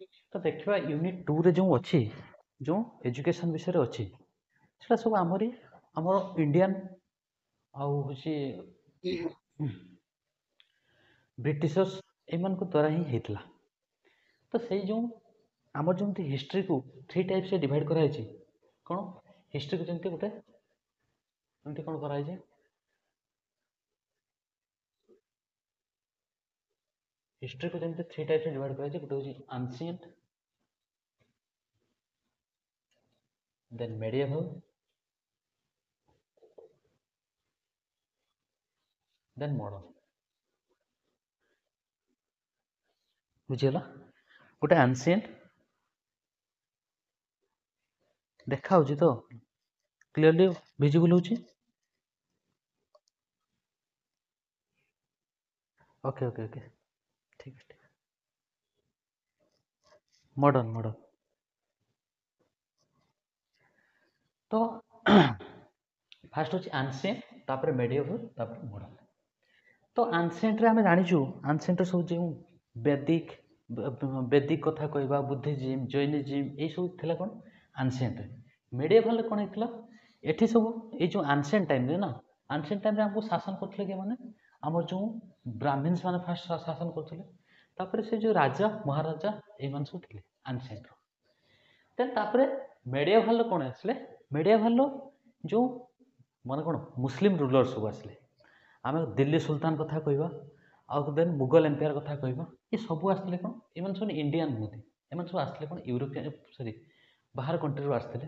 तो देखिए यूनिट 2 रे जो अच्छी जो एजुकेशन विषय रे अच्छी सेटा सब आमर इंडियन आउ हूँ ब्रिटिशर्स एमान द्वारा ही होता। तो से जो आमर जमी हिस्ट्री को 3 टाइप से डिवाइड कराई कौन हिस्ट्री को जमी गोटे जमी कौन कराई हिस्ट्री को जमी 3 टाइप से डिवाइड कराई गोटे हूँ ancient then medieval then modern बुझीगला गोटे एंशिएंट देखा हो तो क्लियरली विजिबल होची ओके ओके ओके ठीक है मॉडर्न मॉडर्न तो फास्ट हूँ एंशिएंट तापर मेडिएवल तापर मॉडर्न। तो एंशिएंट रे आमे जानिछु एंशिएंट सब जो वैदिक वैदिक कथा कहबा बुद्धिज्म जैनिज्म ए सब थिला कोन एंशिएंट रे। मेडिएवल कोन हेतला एठी सब ए जो एंशिएंट टाइम रे ना एंशिएंट टाइम रे हमको शासन करथले के माने हमर जो ब्राह्मण्स माने फास्ट शासन करथले तापर से जो राजा महाराजा ए मान सब थिले एंशिएंट रो। देन तापर मेडिएवल कोन आसले मेडिएवल जो माने कोन मुस्लिम रूलर सब आसले आम दिल्ली सुल्तान कथा कहवा आउ देन मुगल एम्पायर कथा कहवा ये सब आसते कौन ये सब इंडियान नुहति एम सब आसते कौन यूरोपियन सॉरी बाहर कंट्री रू आसते।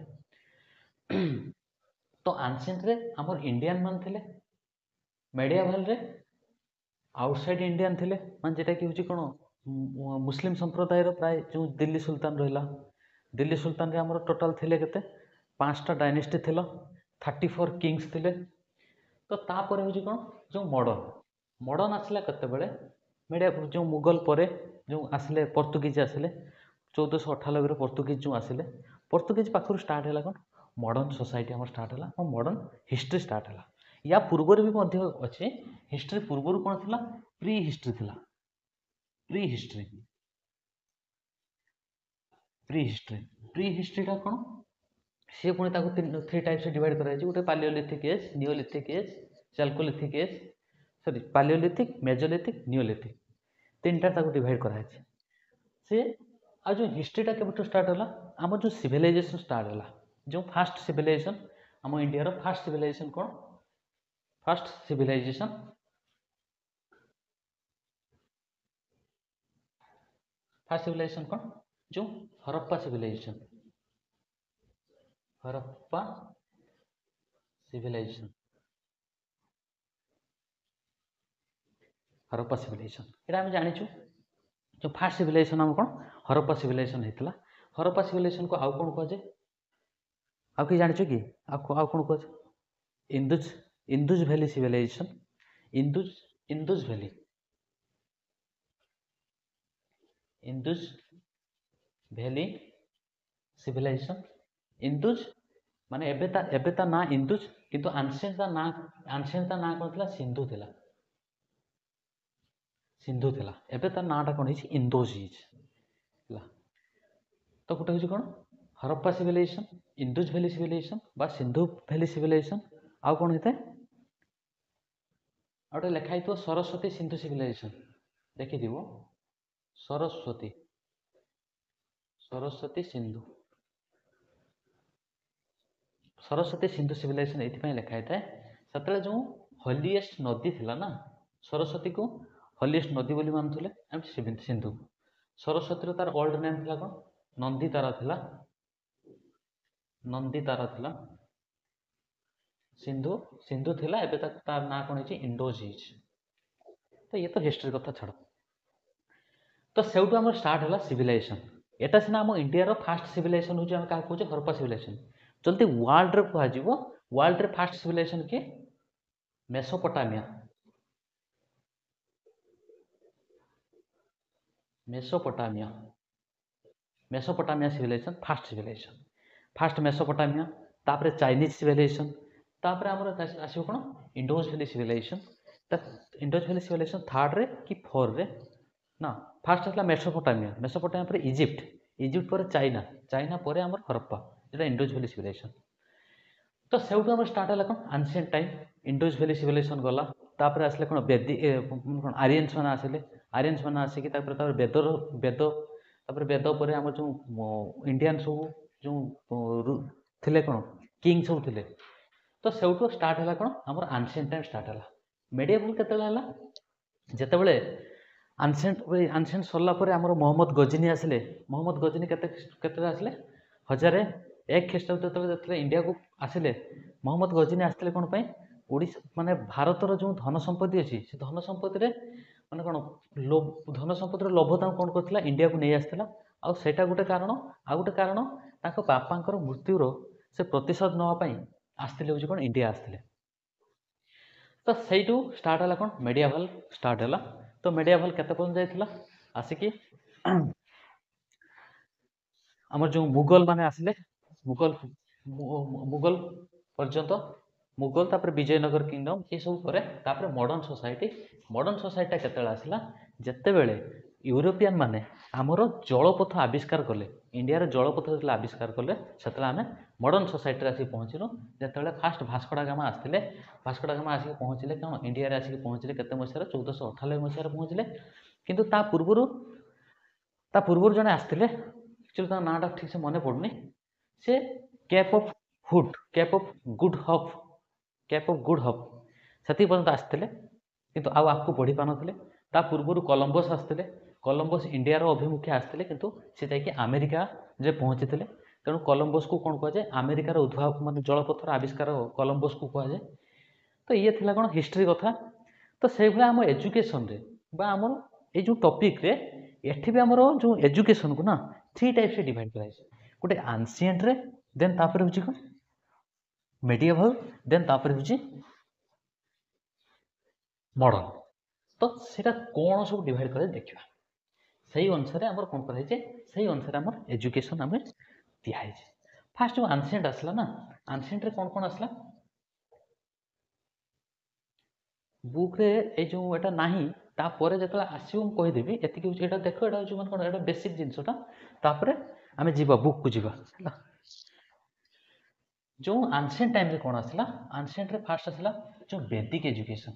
तो एंशिएंट रे आमर इंडियन मान थे मेडिएवल रे आउटसाइड इंडियन थे मान जेटा कि हूँ कौन मुस्लिम संप्रदायर प्राय जो दिल्ली सुल्तान रहा दिल्ली सुल्तान रे आमर टोटाल थे के 5टा डायनेस्टी थी 34 किंग्स थे। तो तापर हूँ कौन जो मॉडर्न मॉडर्न आसला केतबेले मेडिया जो मुगल पर जो आसिले पोर्तुगीज आसिले 1498 पोर्तुगीज जो आसिले पोर्तुगीज पाखर स्टार्ट है कौन मॉडर्न सोसाइटी आम स्टार्ट है और मॉडर्न हिस्ट्री स्टार्ट है। या पूर्वर भी अच्छे हिस्ट्री पूर्वर कौन थी प्री हिस्ट्री थी pre history pre history pre हिस्ट्रीटा कौन सी पुणी 3 टाइप से डिवाइड कराई गोटे palaeolithic age neolithic age chalcolithic age sorry palaeolithic mesolithic neolithic 3टा डिवाइड कराई से आ जो हिस्ट्रीटा के स्टार्ट है आम जो सिविलाइजेशन स्टार्ट है जो फास्ट सिविलाइजेशन आम इंडिया फास्ट सिविलाइजेशन कौन फास्ट सिविलाइजेशन कौन जो Harappa civilization Harappa civilization Harappa civilization ये आम जाचु जो फास्ट सिविलाइजेशन आम कौन हरप्पा सिविलाइजेशन होता हरप्पा सिविलाइजेशन को आउ कौन कहुए आउ कि जाचु कि आउ कौन कहुए Indus valley civilization Indus valley Indus valley civilization Indus माने एबे ना इंदुज किंतु एंशिएंट ना कौन था सिंधु थिला सिंधु थिला एबे तार नाटा कौन है इंदोज तो गोटे हूँ कौन Harappa civilisation Indus valley civilisation बा सिंधु वैली सिविलाइजेशन आउ कौन होता है गोटे लिखाई थो सरस्वती सिंधु सिविलाइजेशन देखी सरस्वती सरस्वती सिंधु सरस्वती सिंधु सिविलाइजेशन ये लिखाई थाए से जो हलिएस्ट नदी थिला ना सरस्वती को हलिएस्ट नदी बोली मानुले सिंधु सरस्वती तार ओल्ड नेम थिला कौन नंदीतारा थिला नंदीतारा थिला सिंधु सिंधु थिला एबे तार ना कौन है इंडोज। तो ये तो हिस्ट्री कथा छाड़ तो सेउटू आम स्टार्ट है सिविलाइजेशन एटा सीना आम इंडिया फास्ट सिविलाइजेशन हूँ क्या कहूँ हरप्पा सिविलाइजेशन जल्दी वर्ल्ड रे कह वर्ल्ड रे फास्ट सिविलाइजेशन के Mesopotamia Mesopotamia Mesopotamia civilization first Mesopotamia तापर चाइनीज सिविलाइजेशन तापर आमर आसो कौन Indus valley civilization Indus valley civilization 3rd रे कि 4th रे ନା ଫାଷ୍ଟ ଆସିଲା ମେସୋପୋଟାମିଆ, ମେସୋପୋଟାମିଆ ପରେ ଇଜିପ୍ଟ, ଇଜିପ୍ଟ ପରେ ଚାଇନା, ଚାଇନା ପରେ ଆମର ହରପ୍ପା, ଯେଉଁଟା ଇଣ୍ଡୋଜ ଭ୍ୟାଲି ସିଭିଲାଇଜେସନ୍। ତ ସେଇଠୁ ଆମର ଷ୍ଟାର୍ଟ ହେଲା କ'ଣ ଆନସିଏଣ୍ଟ ଟାଇମ୍, ଇଣ୍ଡୋଜ ଭ୍ୟାଲି ସିଭିଲାଇଜେସନ୍ ଗଲା, ତାପରେ ଆସିଲେ କ'ଣ କ'ଣ ଆରିଏନ୍ସ ମାନେ ଆସିଲେ, ଆରିଏନ୍ସ ମାନେ ଆସିକି ତାପରେ ବେଦ, ତାପରେ ବେଦ ପରେ ଆମର ଯେଉଁ ଇଣ୍ଡିଆନ୍ ସବୁ ଯେଉଁ ଥିଲେ କ'ଣ କିଙ୍ଗ ସବୁ ଥିଲେ, ତ ସେଇଠୁ ଷ୍ଟାର୍ଟ ହେଲା କ'ଣ ଆମର ଆନସିଏଣ୍ଟ ଟାଇମ୍ ଷ୍ଟାର୍ଟ ହେଲା। ମେଡିଏଭାଲ କେତେବେଳେ ହେଲା, ଯେତେବେଳେ ଆନସିଏଣ୍ଟ ସରିଲା ପରେ ଆମର ମହମ୍ମଦ ଗଜନୀ ଆସିଲେ। ମହମ୍ମଦ ଗଜନୀ କେତେବେଳେ ଆସିଲେ 1001 ଖ୍ରୀଷ୍ଟାବ୍ଦ ଯେତେବେଳେ ଇଣ୍ଡିଆକୁ ଆସିଲେ, ମହମ୍ମଦ ଗଜନୀ ଆସିଥିଲେ କ'ଣ ପାଇଁ, ଓଡ଼ିଶା ମାନେ ଭାରତର ଯେଉଁ ଧନ ସମ୍ପତ୍ତି ଅଛି ସେ ଧନ ସମ୍ପତ୍ତିରେ ମାନେ କ'ଣ ଧନ ସମ୍ପତ୍ତିର ଲୋଭ ତାଙ୍କୁ କ'ଣ କରିଥିଲା, ଇଣ୍ଡିଆକୁ ନେଇ ଆସିଥିଲା। ଆଉ ସେଇଟା ଗୋଟେ କାରଣ, ଆଉ ଗୋଟେ କାରଣ ତାଙ୍କ ବାପାଙ୍କର ମୃତ୍ୟୁର ସେ ପ୍ରତିଶୋଧ ନେବା ପାଇଁ ଆସିଥିଲେ, ହେଉଛି କ'ଣ ଇଣ୍ଡିଆ ଆସିଥିଲେ। ତ ସେଇଠୁ ଷ୍ଟାର୍ଟ ହେଲା କ'ଣ ମେଡିଆଭାଲ ଷ୍ଟାର୍ଟ ହେଲା। ତ ମେଡିଆଭାଲ କେତେ ପର୍ଯ୍ୟନ୍ତ ଯାଇଥିଲା, ଆସିକି ଆମର ଯେଉଁ ମୁଗଲ ମାନେ ଆସିଲେ, ମୁଗଲ ପର୍ଯ୍ୟନ୍ତ, ମୁଗଲ ତାପରେ ବିଜୟନଗର କିଙ୍ଗଡମ ଏସବୁ ପରେ ତାପରେ ମଡର୍ଣ୍ଣ ସୋସାଇଟିଟା କେତେବେଳେ ଆସିଲା, ଯେତେବେଳେ ୟୁରୋପିଆନ ମାନେ ଆମର ଜଳପଥ ଆବିଷ୍କାର କଲେ, ଇଣ୍ଡିଆର ଜଳପଥ ଯେତେବେଳେ ଆବିଷ୍କାର କଲେ, ସେତେବେଳେ ଆମେ ମଡର୍ଣ୍ଣ ସୋସାଇଟିରେ ଆସିକି ପହଞ୍ଚିଲୁ। ଯେତେବେଳେ ଫାଷ୍ଟ ଭାସ୍କୋଡାଗାମା ଆସିଥିଲେ, ଭାସ୍କୋଡାଗାମା ଆସିକି ପହଞ୍ଚିଲେ କ'ଣ ଇଣ୍ଡିଆରେ ଆସିକି ପହଞ୍ଚିଲେ କେତେ ମସିହାରେ, 1498 ମସିହାରେ ପହଞ୍ଚିଲେ। କିନ୍ତୁ ତା ପୂର୍ବରୁ ଜଣେ ଆସିଥିଲେ, ଆକ୍ଚୁଆଲି ତାଙ୍କ ନାଁଟା ଠିକ୍ ସେ ମନେ ପଡ଼ୁନି, ସେ କେପ୍ ଅଫ୍ ଗୁଡ୍ ହପ୍ ସେତିକି ପର୍ଯ୍ୟନ୍ତ ଆସିଥିଲେ, କିନ୍ତୁ ଆଉ ଆଗକୁ ବଢ଼ି ପାରୁନଥିଲେ। ତା ପୂର୍ବରୁ କଲମ୍ବସ୍ ଆସିଥିଲେ, କଲମ୍ବସ୍ ଇଣ୍ଡିଆର ଅଭିମୁଖେ ଆସିଥିଲେ, କିନ୍ତୁ ସେ ଯାଇକି ଆମେରିକାରେ ପହଞ୍ଚିଥିଲେ। ତେଣୁ କଲମ୍ବସ୍କୁ କ'ଣ କୁହାଯାଏ, ଆମେରିକାର ଉଦ୍ଭାବକ ମାନେ ଜଳପଥର ଆବିଷ୍କାର କଲମ୍ବସ୍କୁ କୁହାଯାଏ। ତ ଇଏ ଥିଲା କ'ଣ ହିଷ୍ଟ୍ରି କଥା। ତ ସେଇଭଳିଆ ଆମ ଏଜୁକେସନରେ ବା ଆମର ଏଇ ଯେଉଁ ଟପିକ୍ରେ ଏଠି ବି ଆମର ଯେଉଁ ଏଜୁକେସନକୁ ନା 3 ଟାଇପ୍ସରେ ଡିଭାଇଡ୍ କରାଯାଇଛି। ଗୋଟେ ଆନସିଏଣ୍ଟରେ, ଦେନ୍ ତାପରେ ହେଉଛି କ'ଣ ମେଡିଏଭାଲ, ଦେନ୍ ତାପରେ ହେଉଛି ମଡର୍ଣ୍ଣ। ତ ସେଇଟା କ'ଣ ସବୁ ଡିଭାଇଡ୍ କରାଯାଏ ଦେଖିବା। ସେଇ ଅନୁସାରେ ଆମର କ'ଣ କରାଯାଇଛି, ସେଇ ଅନୁସାରେ ଆମର ଏଜୁକେସନ ଆମେ ଦିଆହେଇଛି। ଫାଷ୍ଟ ଯେଉଁ ଆନସିଏଣ୍ଟ ଆସିଲା ନା, ଆନସିଏଣ୍ଟରେ କ'ଣ କ'ଣ ଆସିଲା, ବୁକ୍ରେ ଏଇ ଯେଉଁ ଏଇଟା ନାହିଁ, ତାପରେ ଯେତେବେଳେ ଆସିବ ମୁଁ କହିଦେବି। ଏତିକି ହେଉଛି, ଏଇଟା ଦେଖ, ଏଇଟା ହେଉଛି ମାନେ କ'ଣ, ଏଇଟା ବେସିକ୍ ଜିନିଷଟା। ତାପରେ ଆମେ ଯିବା ବୁକ୍କୁ ଯିବା ହେଲା। ଯେଉଁ ଆନସିଏଣ୍ଟ ଟାଇମ୍ରେ କ'ଣ ଆସିଲା, ଆନସିଏଣ୍ଟରେ ଫାଷ୍ଟ ଆସିଲା ଯେଉଁ ବେଦିକ ଏଜୁକେସନ,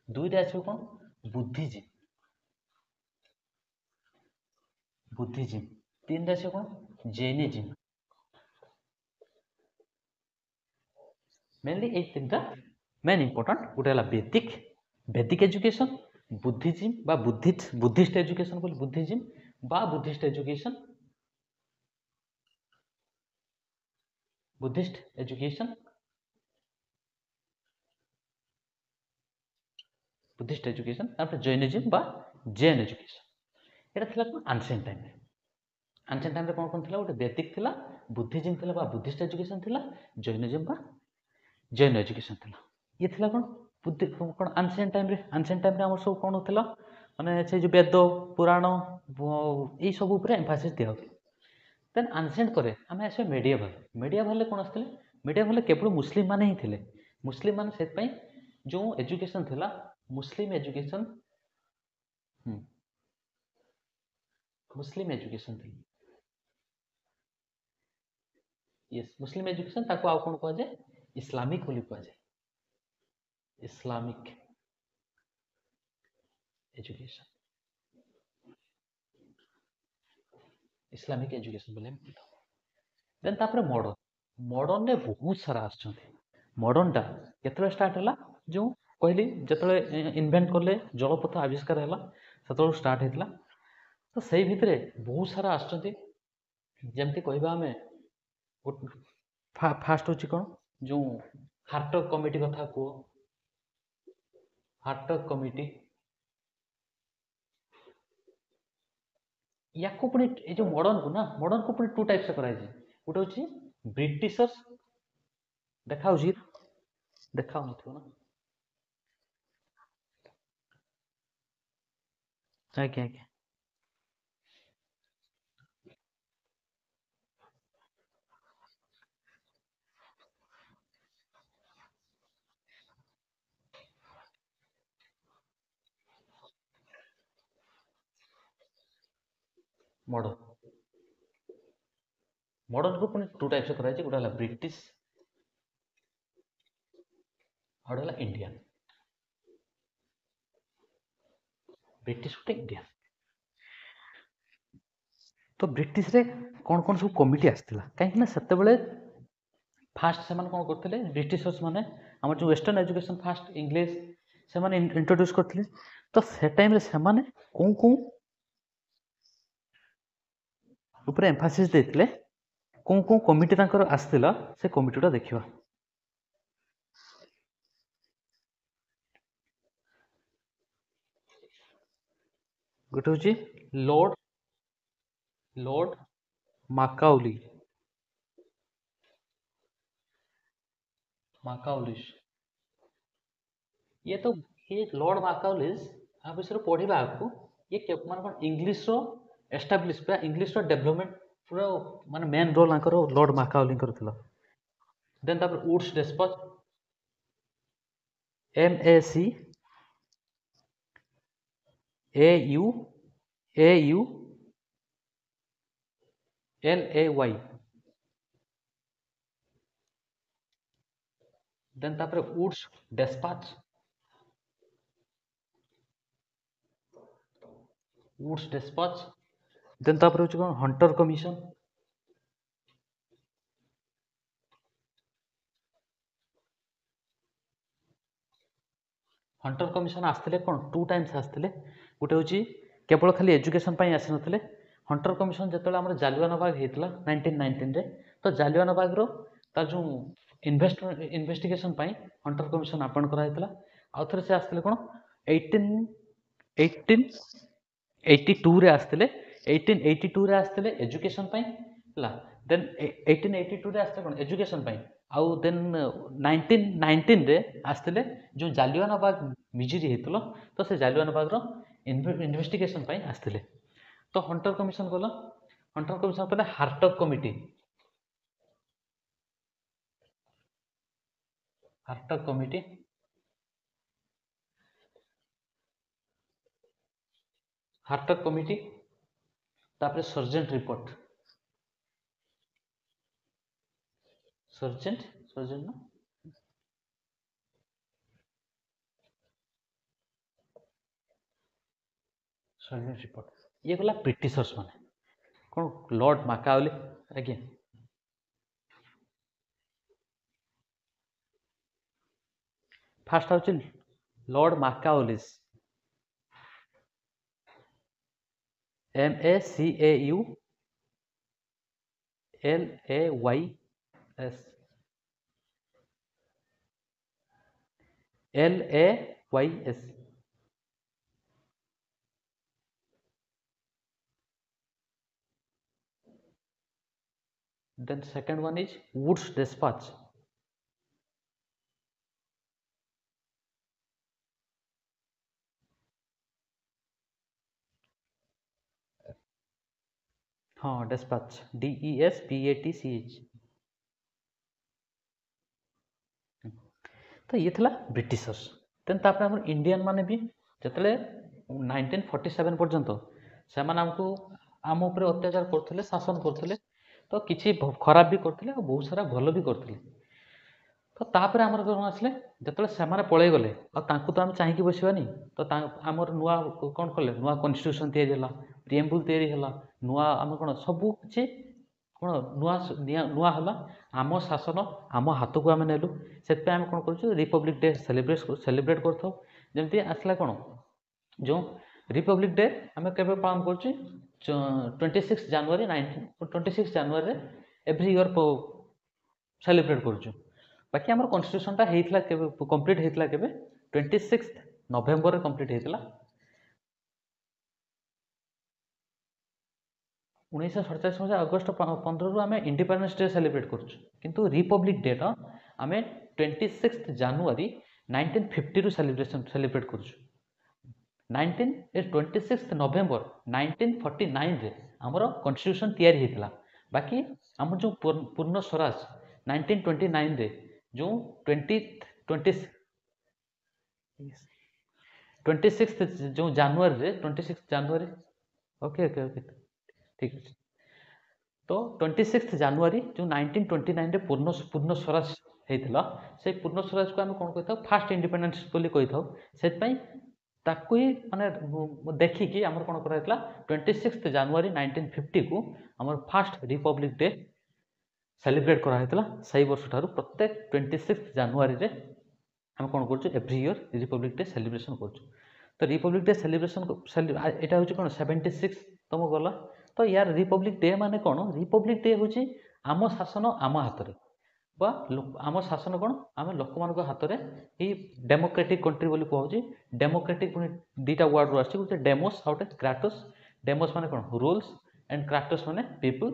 ଦୁଇରେ ଆସିବ କ'ଣ ବୁଦ୍ଧିଜିମ୍, ତିନିରେ ଆସିବ କ'ଣ ଜୈନିଜିମ୍। ମେନଲି ଏଇ ତିନିଟା ମେନ୍ ଇମ୍ପୋର୍ଟାଣ୍ଟ। ଗୋଟେ ହେଲା ବେଦିକ ଏଜୁକେସନ, ବୁଦ୍ଧିଜିମ୍ ବା ବୁଦ୍ଧିଷ୍ଟ ଏଜୁକେସନ ବୋଲି ବୁଦ୍ଧିଜିମ୍ ବା ବୁଦ୍ଧିଷ୍ଟ ଏଜୁକେସନ, ତାପରେ ଜୈନିଜିମ୍ ବା ଜୈନ ଏଜୁକେସନ। ଏଇଟା ଥିଲା କ'ଣ ଆନସିଏଣ୍ଟ ଟାଇମ୍ରେ। ଆନସିଏଣ୍ଟ ଟାଇମ୍ରେ କ'ଣ ଥିଲା, ଗୋଟେ ବେଦିକ ଥିଲା, ବୁଦ୍ଧିଜିମ୍ ଥିଲା ବା ବୁଦ୍ଧିଷ୍ଟ ଏଜୁକେସନ ଥିଲା, ଜୈନିଜିମ୍ ବା ଜୈନ ଏଜୁକେସନ ଥିଲା। ଇଏ ଥିଲା କ'ଣ କ'ଣ ଆନସିଏଣ୍ଟ ଟାଇମ୍ରେ ଆମର ସବୁ କ'ଣ ଥିଲା, ମାନେ ସେ ଯେଉଁ ବେଦ ପୁରାଣ ଏଇସବୁ ଉପରେ ଏମ୍ଫାସିସ୍ ଦିଆହେଉଥିଲା। ଦେନ୍ ଆନସିଏଣ୍ଟ ପରେ ଆମେ ଆସିବା ମେଡିଆଭାଲରେ କ'ଣ ଆସିଥିଲେ, ମେଡିଆଭାଲରେ କେବଳ ମୁସଲିମ ମାନେ ହିଁ ଥିଲେ। ମୁସଲିମ ମାନେ ସେଥିପାଇଁ ଯେଉଁ ଏଜୁକେସନ ଥିଲା, ମୁସଲିମ ଏଜୁକେସନ ଥିଲା। ମୁସଲିମ ଏଜୁକେସନ, ତାକୁ ଆଉ କ'ଣ କୁହାଯାଏ, ଇସଲାମିକ ବୋଲି କୁହାଯାଏ। ଇସଲାମିକ ଏଜୁକେସନ ବୋଲି ଆମେ କହିଥାଉ। ଦେନ୍ ତାପରେ ମଡର୍ଣ୍ଣରେ ବହୁତ ସାରା ଆସୁଛନ୍ତି। ମଡର୍ଣ୍ଣଟା କେତେବେଳେ ଷ୍ଟାର୍ଟ ହେଲା, ଯେଉଁ କହିଲି ଯେତେବେଳେ ଇନଭେଣ୍ଟ କଲେ, ଜଳପଥ ଆବିଷ୍କାର ହେଲା, ସେତେବେଳକୁ ଷ୍ଟାର୍ଟ ହେଇଥିଲା। ତ ସେଇ ଭିତରେ ବହୁତ ସାରା ଆସୁଛନ୍ତି। ଯେମିତି କହିବା ଆମେ, ଫାଷ୍ଟ ହେଉଛି କ'ଣ, ଯେଉଁ ହାର୍ଟକ କମିଟି କଥା କୁହ। ହାର୍ଟକ କମିଟି, ୟାକୁ ପୁଣି ଏଇ ଯେଉଁ ମଡର୍ଣ୍ଣକୁ ପୁଣି 2 ଟାଇପ୍ସରେ କରାଯାଇଛି। ଗୋଟେ ହେଉଛି ବ୍ରିଟିଶର୍ସ, ଦେଖାଉନଥିବ ନା, ଆଜ୍ଞା। मॉडर्न मॉडर्न को पुणी टू टाइप्स कराई गोटे है ब्रिटिश और गोटे है इंडियन ब्रिटिश गोटे इंडियन तो ब्रिटिश रे कौन कौन सब कमिटी आसला कहीं से फास्ट से कौन करते ब्रिटिशर्स माने आम जो वेस्टर्न एजुकेशन फास्ट इंग्लिश से इंट्रोड्यूस करते तो से टाइम से कौ कौ ऊपर एम्फासिस देते कौ कौ कमिटी आसला से कमिटीटा देखा गोटे हूँ लॉर्ड लॉर्ड माकाउली माकाउलिस ये तो ये लॉर्ड माकाउलिस आप विषय पढ़ा आपको ये मान कौन इंग्लीश एस्टाब्लीश पूरा इंग्लीश डेवलपमेंट पूरा माने main role Lord Macaulay then तापर Woods despatch MAC AU AU LAY then तापर वुड्स डेस्पच देन तापर होची कोन हंटर कमीशन आसते कौन टू टाइम्स आसते गोटे हूँ केवल खाली एजुकेशन आसी नथिले हंटर कमिशन जो जालियान बाग होता 1919 रे तो जालियान बाग तार जो इन्वेस्टिगेशन हंटर कमिशन आपन कराइला आउ थे से आसते कौन 1882 रे आसते 1882 रे आसते एजुकेशन देन 1882 रे आसते कौन एजुकेशन आउ देन 1919 रे आसते जो जालियान बाग मिजिरी होता तो से जालियान बाग इन्वेस्टिगेशन आसते तो हंटर कमिशन कला हंटर कमिशन कले हार्टक कमिटी हार्टक कमिटी तापर सर्जेंट रिपोर्ट सर्जेंट सर्जेंट ना सर्जेंट रिपोर्ट ये गला ब्रिटिशर्स माने कौन लॉर्ड माकाउली आज्ञा फास्ट हूँ Lord माकाउलिस MACAULAYS LAYS then second one is Woods Dispatch हाँ dispatch DESPATCH तो ये थला ब्रिटिशर्स देन तापर हम इंडियन माने भी जतले 1947 पर्यंत से आमको आम उपरे अत्याचार करथिले शासन करथिले तो किछि खराब भी करथिले और बहुत सारा भलो भी करथिले तो तापर आमर कोन आसले जतले से पळै गले आ तांकु तो हम चाहिकी बसिबानी तो आमर नुआ कोन कले नुआ कॉन्स्टिट्यूशन तयारी हला प्रिएम्बल तयारी हला नुआ आम कोन सबु किछि कोन नुआ नुआ हला आम शासन आम हाथ को आम नेलु से आम कौन कर रिपब्लिक डे सेलिब्रेट कर जमी आसला कौन जो रिपब्लिक डे आम के पालन कर 26 जनवरी 26 जनवरी एव्री इयर सेलिब्रेट कर बाकी आम कन्स्टिट्यूशनटा होता कंप्लीट होता के 26 नवेम्बर कंप्लीट होता 1947 मसीहा अगस्ट 15 रु आम इंडिपेंडेंस डे सेलिब्रेट करूँ रिपब्लिक डे आम 26 जनवरी 1950 रु सेलिब्रेट कर 26 नवेम्बर 1949 रे आमर कन्स्टिट्यूशन तैयारी होता बाकी आम जो पूर्ण स्वराज 1929 रे जो 26 जो जनवरी रे 26 जनवरी ओके ओके ओके ठीक अच्छे। तो 26 ଜାନୁଆରୀ जो 1929 पूर्ण स्वराज होता से पूर्ण स्वराज को आम कौन कही फास्ट इंडिपेंडेंस बोली कही था से ताकू ही माने देखिकी आम कौन कराइला 26 ଜାନୁଆରୀ 1950 को आम फास्ट रिपब्लिक डे सेलिब्रेट कराइला से वर्ष ठार प्रत्येक 26 ଜାନୁଆରୀ रे आम कौन कर every year Republic day celebration कर तो रिपब्लिक डे सेलिब्रेशन यहाँ हूँ कौन 76तम गला तो यार रिपब्लिक डे माने कौन रिपब्लिक डे हूँ आम शासन आम हाथ में बा आम शासन कौन आम लोक मान हाथ में ये डेमोक्रेटिक कंट्री बोली कहूँ डेमोक्रेटिक दुईटा वर्ड रू आसे डेमोस आउ गोटे क्राटोस डेमोस माने कौन रूल्स एंड क्राटोस माने people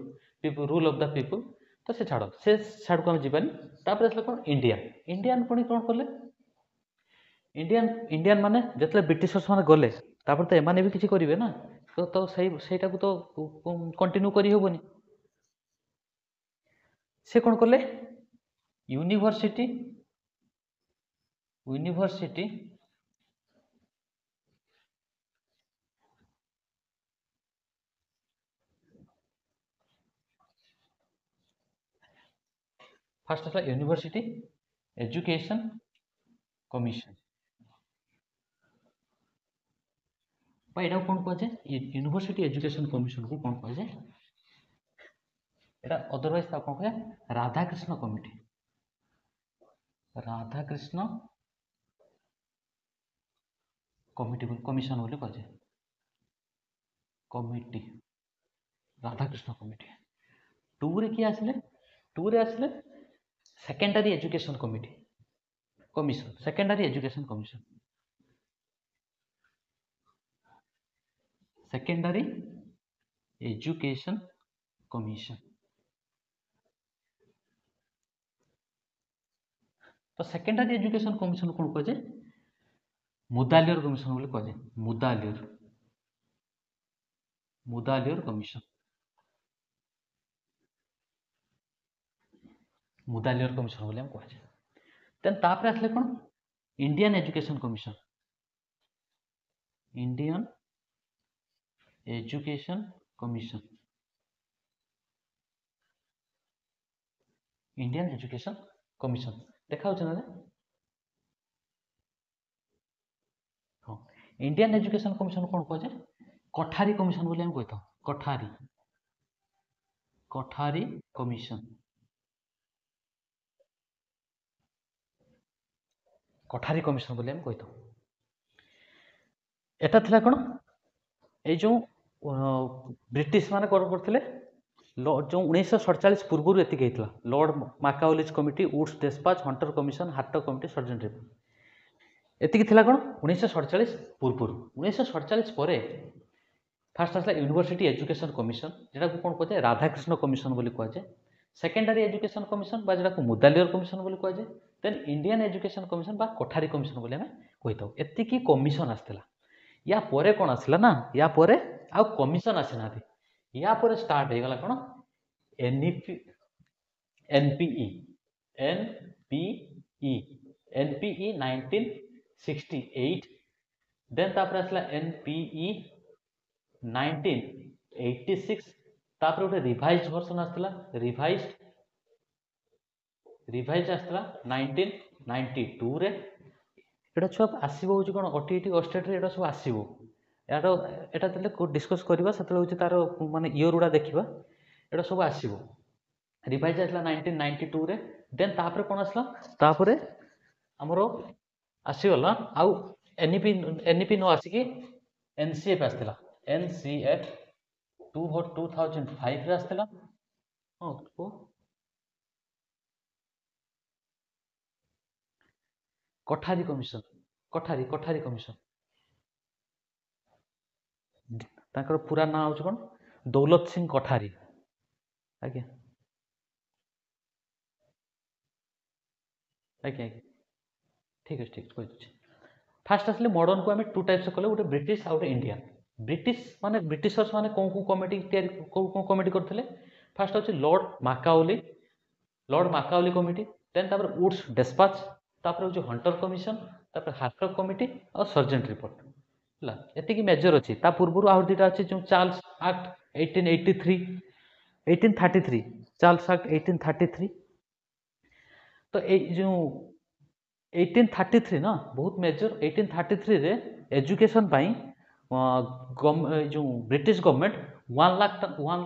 rule of the people तो से छाड़ को आम जीवानी तापर आसला कौन इंडिया इंडियन पुणी कौन कले इंडियन माने जिते ब्रिटिशर्स माने गले तापर तो एमाने भी किसी करेंगे ना तो सहीटा को तो कंटिन्यू करी हेबनी से कौन कले यूनिवर्सिटी फास्ट आसला यूनिवर्सिटी एजुकेशन कमिशन यहाँ कौन कहुए यूनिवर्सिटी एजुकेशन कमिशन को कौन कहुए यहाँ अदरवाइज कौन कह राधाकृष्ण कमिटी कमिशन बोली कहुए कमिटी राधाकृष्ण कमिटी टू रे किए आसिले secondary education committee commission secondary education commission secondary education commission तो सेकेंडरी एजुकेशन कमिशन कौन कहुए मुदालियर कमिशन बोली कहुए मुदालियर कमिशन मुदालियर कमिशन बोली कहुए देन तापर आसले कौन Indian education commission Indian education commission देखा ना हाँ इंडियन एजुकेशन कमिशन कौन कहुए कठारी कमिशन बोली कही था कठारी कमिशन बोली कही था एटा थिला कौन ये जो ब्रिटिश माने कौन करते जो 1947 पूर्व एति Lord Macaulay's committee Woods despatch Hunter commission Hartog committee Sargent report एति थिला कौन 1947 पूर्व 1947 पर फास्ट आसला यूनिवर्सिटी एजुकेशन कमिशन जेटा को कौन कहुए राधाकृष्ण कमिशन बोली कहुए सेकेंडरी एजुकेशन कमिशन बा जेटा को मुदालियर कमिशन बोली कहुए देन इंडियन एजुकेशन कमिशन बा कठारी कमिशन बोली आमे कही था एतिकी कमिशन आसला या परे कौन आसला ना या परे आ कमिशन आसी ना या परे स्टार्ट हो गला कौन एनपीई 1968 देन तापर आसला एनपीई 1986 तापर गोटे रिवाइज्ड वर्जन आसला रिवाइज आसला 1992 रे एटा सब आसीबो होची कोन ओटीटी स्टेट रे एटा सब आसीबो एटा तले को डिस्कस करबा सेतले होची तार माने इयर उडा देखिबा एटा सब आसीबो रिवाइज आसला 1992 रे देन तापर कोन आसला तापर हमरो आसी गला आउ एनईपी नो आसी कि एनसीएफ आस्थिला एनसीएफ 2005 रे आस्थिला हां को कठारी कमिशन ताकर पूरा नाम होची कोन दौलत सिंह कठारी आज्ञा ठीक है फास्ट आसले मॉडर्न को आम टू टाइप्स कले गोटे ब्रिटिश आ इंडियन ब्रिटिश माने ब्रिटिशर्स माने कौन को कमिटी कमिटी करथिले फास्ट होची लॉर्ड माकाओली कमिटी देन तापर वुड्स डिस्पैच तापर होची हंटर कमिशन तापर हार्टर कमिटी और सर्जेंट रिपोर्ट ହେଲା ଏତିକି ମେଜର ଅଛି ତା ପୂର୍ବରୁ ଆହୁରି ଦୁଇଟା ଅଛି ଯେଉଁ ଚାର୍ଲସ ଆକ୍ଟ 1883 1833 ଚାର୍ଲସ ଆକ୍ଟ 1833 ତ ଏଇ ଯେଉଁ 1833 ନା ବହୁତ ମେଜର 1833 ରେ ଏଜୁକେସନ ପାଇଁ ଯେଉଁ ବ୍ରିଟିଶ ଗଭର୍ଣ୍ଣମେଣ୍ଟ 1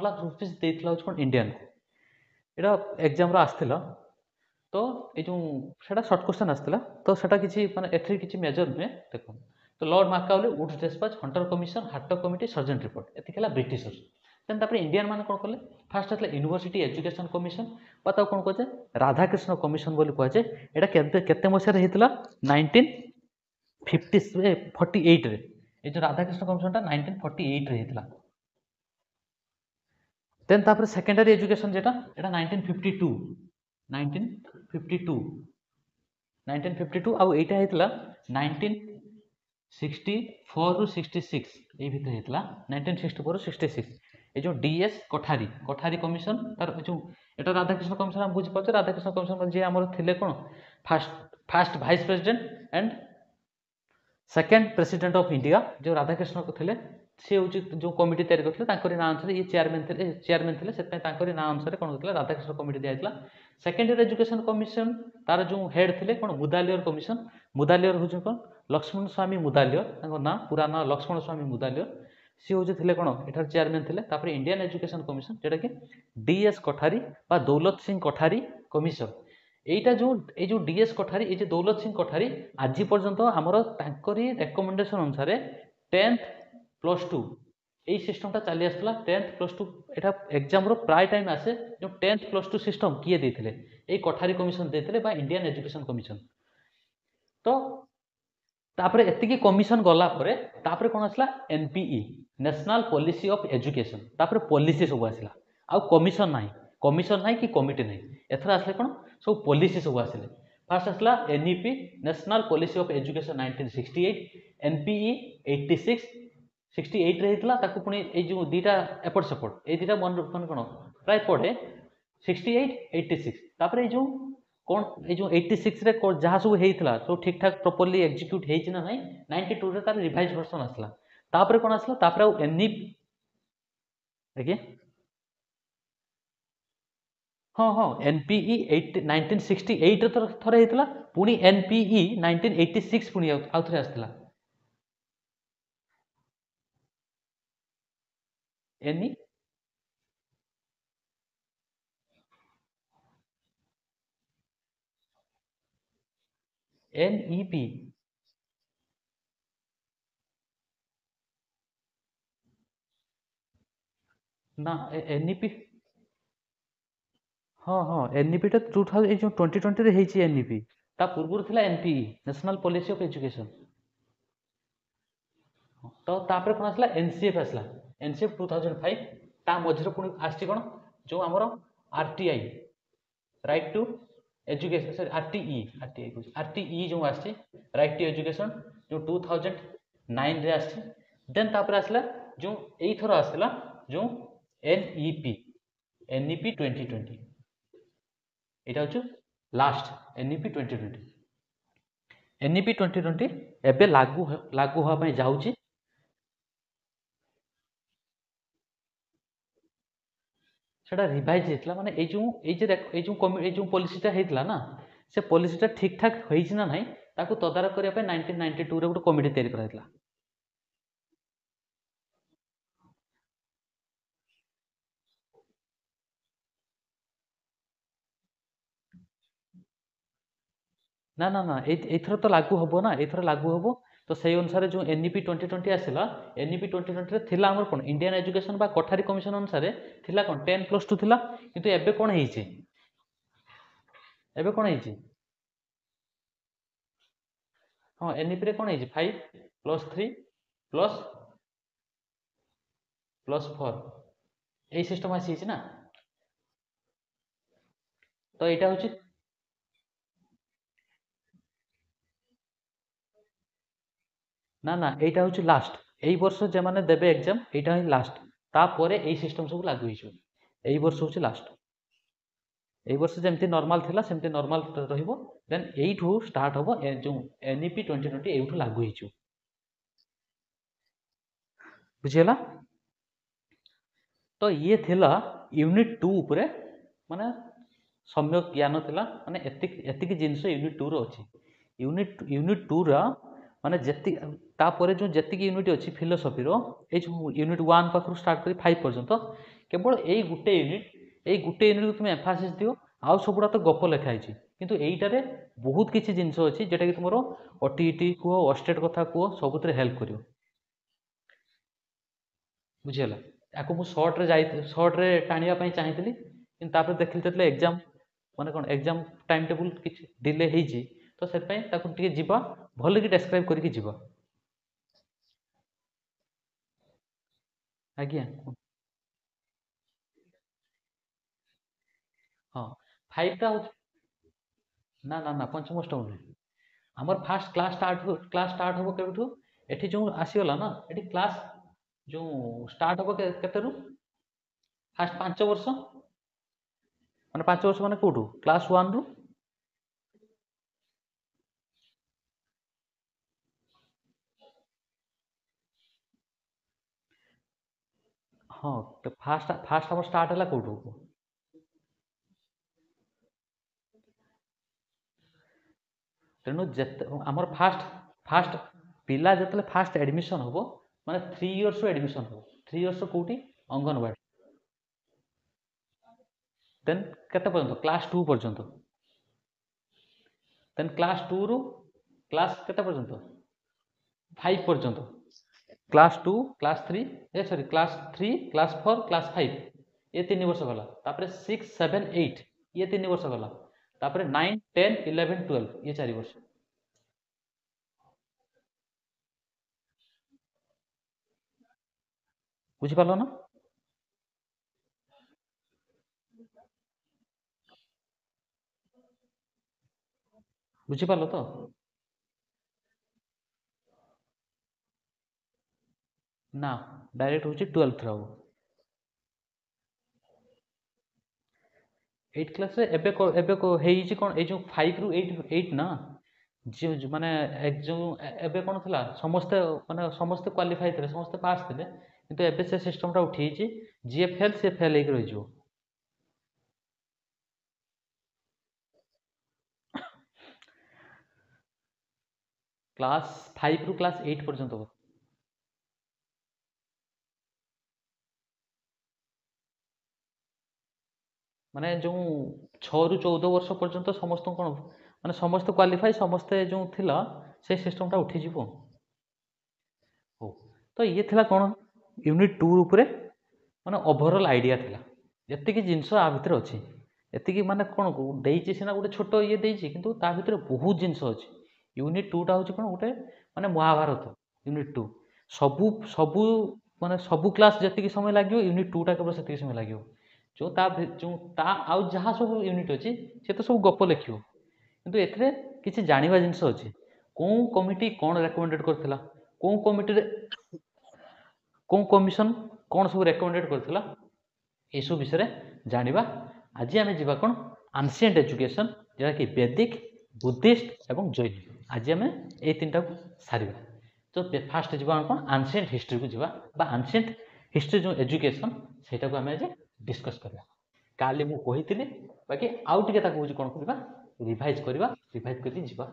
ଲାख ରୁପିଜ ଦେଇଥିଲା ହଉଛି କ'ଣ ଇଣ୍ଡିଆନକୁ ଏଇଟା ଏକ୍ଜାମର ଆସିଥିଲା ତ ଏଇ ଯେଉଁ ସେଟା ସର୍ଟ କ୍ୱେଶ୍ଚନ୍ ଆସିଥିଲା ତ ସେଟା କିଛି ମାନେ ଏଥିରେ କିଛି ମେଜର ନୁହେଁ ଦେଖନ୍ତୁ ତ Lord Macaulay Woods despatch Hunter commission Hartog committee Sargent report ଏତିକି ହେଲା ବ୍ରିଟିଶର ଦେନ୍ ତାପରେ ଇଣ୍ଡିଆନ ମାନେ କ'ଣ କଲେ ଫାର୍ଷ୍ଟ ଆସିଲା ୟୁନିଭର୍ସିଟି ଏଜୁକେସନ କମିଶନ ବା ତାକୁ କ'ଣ କୁହାଯାଏ ରାଧାକୃଷ୍ଣ କମିଶନ ବୋଲି କୁହାଯାଏ ଏଇଟା କେତେ ମସିହାରେ ହେଇଥିଲା 1948ରେ এই যে রাধাকৃষ্ণ কমিশনটা 1948ରେ ହେଇଥିଲା দেন তারপরে সেকেন্ডারি এডুকেশন যেটা এটা 1952 ଆଉ এইটা ହେଇଥିଲା 1964 ରୁ 66 এই ভিতরে ହେଇଥିଲା 1964 ରୁ 66 এই যে ডিএস কোঠারি কমিশন তার যে এটা রাধাকৃষ্ণ কমিশন আমি বুঝিপারছে রাধাকৃষ্ণ কমিশন যে আমার ଥିଲେ কোন first vice president and second president of India जो राधाकृष्ण को थे सी हूँ जो कमिटी तैयारी करते ना अनुसार ये चेयरमैन थे से ना अनुसार कौन होता राधाकृष्ण कमिटी दिया सेकेंड ईयर एजुकेशन कमिशन तार जो हेड थे कौन मुदालियर कमिशन मुदालियर हूँ कौन लक्ष्मण स्वामी मुदालियर ना पूरा ना लक्ष्मण स्वामी मुदालियर सी हूँ थे कौन एठार चेयरमैन थे इंडियन एजुकेशन कमिशन जोटा कि डीएस कोठारी बा दौलत सिंह कोठारी कमिशन এইটা এই যে ডিএস কোঠারি এই যে দৌলত সিং কোঠারি আজি পর্যন্ত আমার তাঁকরি রেকমেন্ডেশন অনুসারে 10th + 2 এই সিস্টেমটা চালি আসছিল 10th + 2 এটা এক্সামর প্রায় টাইম আসে যে 10th + 2 সিস্টেম কিয়ে দিয়েছিলে এই কোঠারি কমিশন দিয়েছিলে বা ইন্ডিয়ান এজুকেশন কমিশন তো তারপরে এতিকি কমিশন গলা পরে তারপরে কোন আসলা NPE national policy of education তারপরে পলিসি সব আসলা আর কমিশন নাই কি কমিটি নাই এথর আসলে কোন सब पॉलिसी सब आसिले फास्ट आसला NEP national policy of education 1968 NPE 86 68 रे हितला ताकू पुनी ए जो दीटा एपट सपोर्ट ए दीटा मन कोन प्राय पढ़े 68 86 तापर ए जो कोन ए जो 86 रे को जहा सब हेइतला तो ठीक ठाक प्रॉपर्ली एग्जीक्यूट हेइछ ना नाही 92 रे तार रिवाइज वर्जन आसला तापर कोन आसला तापर एनईपी देखिए हाँ हाँ एनपीई 1968 थरे हेतला पुनी एनपीई 1986 पुनी आउ थरे आस्थिला एनी एनईपी ना एनईपी हाँ हाँ एनईपी टा 2020 रे हेची एनईपी ता पूर्व थिला NPE national policy of education तो तापर कोन आसला एनसीएफ आसला एनसीएफ 2005 ता मझरे पुनी आस्ति कोन जो हमर RTI right to education sorry RTE जो आस्ति राइट टू एजुकेशन जो 2009 रे आस्ति देन तापर आसला जो एई थरो आसला जो एनईपी 2020 এটা হচ্ছে লাস্ট এনইপি 2020 এনইপি 2020 ଏବେ লাগু হওয়া ପାଇଁ ଯାଉଛି সেটা রিভাইজ ହେଇଥିଲା ମାନେ এই যে পলিসিটা ହେଇଥିଲା ନା ସେ ପଲିସିଟା ଠିକ ଠାକ ହେଇଛି ନା ନାହିଁ ତାକୁ ତଦାରଖ କରିବା ପାଇଁ 1992 ରେ ଗୋଟେ କମିଟି ତିଆରି କରାଯାଇଥିଲା ना ना ना एथर तो लागू हबो ना एथर लागू हबो तो सही अनुसार जो एनईपी 2020 आसिला एनईपी 2020 रे थिला हमर कोन इंडियन एजुकेशन बा कोठारी कमिशन अनुसार थिला कोन 10+2 थिला किंतु एबे कोन हेइचे एबे कोन हेइचे हां एनईपी रे कोन हेइचे 5+3+4 এই সিস্টেম আসিছে না তো এটা হচ্ছে না না এইটা হচ্ছে লাস্ট এই বর্ষ যে মানে দেবে এক্সাম এইটা ହିଁ লাস্ট তারপরে এই সিস্টেম সব লাগু হইছো এই বর্ষ হচ্ছে লাস্ট এই বর্ষ যেমতি নরমাল থিলা সেমতি নরমাল রহিব দেন এইঠু স্টার্ট হবো যে এনইপি 2020 এইঠু লাগু হইছো बुझीगला। तो ये थिला यूनिट 2 उपरे माने सम्यक ज्ञान थिला माने एतिक जिनस यूनिट 2 रो अछि। यूनिट 2 रा माने जेति तापरे जो जेतिक यूनिट अछि फिलोसफी रो ए जो यूनिट 1 पाखरु स्टार्ट करी 5 पर्यंत केवल एई गुटे यूनिट को तुम एम्फासिस दियो आउ सबुडा तो गप लेखा आइछि किंतु एइटारे बहुत किछि जिंस अछि जेटा कि तुमरो ओटीईटी को ओस्टेट कथा को सबुतरे हेल्प करियो। बुझिगला। याको मु शॉर्ट रे टाणिया पई चाहितली किंतु तापर देखिल ततले एग्जाम माने कोन एग्जाम टाइम टेबल किछि डिले हेइछि तो सेट पई ताको टिके जिबा भले कि डिस्क्राइब करिकि जिबा। आज्ञा हां 5 टा ना ना ना पंचम अष्टम नुहे आमर फास्ट क्लास स्टार्ट हो केबठू एठी जो आसीगला ना एठी क्लास जो स्टार्ट हो केतेरु फास्ट 5 वर्ष माने 5 वर्ष माने कोठू क्लास 1 रु हां तो फास्ट हमर स्टार्ट हला कोठू तेणु जेते आमर फास्ट पिला जेतले फास्ट एडमिशन होबो माने 3 इयर्स रो एडमिशन हो 3 इयर्स रो कोठी अंगनवाड़ी देन केते पर्यंत क्लास 2 पर्यंत देन क्लास 2 रु क्लास केते पर्यंत 5 पर्यंत class 2 class 3 sorry class 3 class 4 class 5 ये 3 वर्ष गला तापर 6 7 8 ये 3 वर्ष गला तापर 9 10 11 12 ये 4 वर्ष बुझी पालो ना बुझी पालो तो ना डायरेक्ट होची 12th राव 8 क्लास रे एबे को हेई कोन ए जो 5 रु 8 ना जो माने एक जो एबे कोन थला समस्त क्वालिफाई थे समस्त पास थे किंतु एबे से सिस्टम टा उठी छि जे फेल से फेल एक रहि जो क्लास 5 रु क्लास 8 पर्यंत हो माने जो 6 रु 14 वर्ष पर्यंत समस्त कोन माने समस्त क्वालिफाई समस्त जो थिला से सिस्टम टा उठी जिवो हो तो ये थिला कोन यूनिट 2 ऊपर माने ओवरऑल आइडिया थिला जति कि जिंस आ भितर अछि एति कि माने कोन को देइछि सिना गोटे छोटो ये देइछि किंतु ता भितर बहुत जिंस अछि यूनिट 2 टा होछि कोन गोटे माने महाभारत यूनिट 2 सबु सबु माने सबु क्लास जति कि समय लागियो यूनिट 2 टा केवल सेति समय लागियो जो ता आउ जहाँ सब यूनिट अछि से तो सब गप लेखियो किंतु एथरे किछि जानिबा जिंस अछि कोन कमिटी कोन रेकमेंडेड करथिला कोन कमिटी रे कोन कमिशन कोन सब रेकमेंडेड करथिला एसु विषय रे जानिबा आज आमे जिबा कोन एंशिएंट एजुकेशन जेटा कि वैदिक बुद्धिस्ट एवं जैन आज आमे ए तीनटा को सारिबा तो फास्ट जिबा कोन एंशिएंट हिस्ट्री को जिबा बा एंशिएंट हिस्ट्री जो एजुकेशन सेटा को आमे आज डिस्कस करबा काली मु कहिथिली बाकी आउ टिके ताको बुझी कोन करबा रिवाइज करि जिबा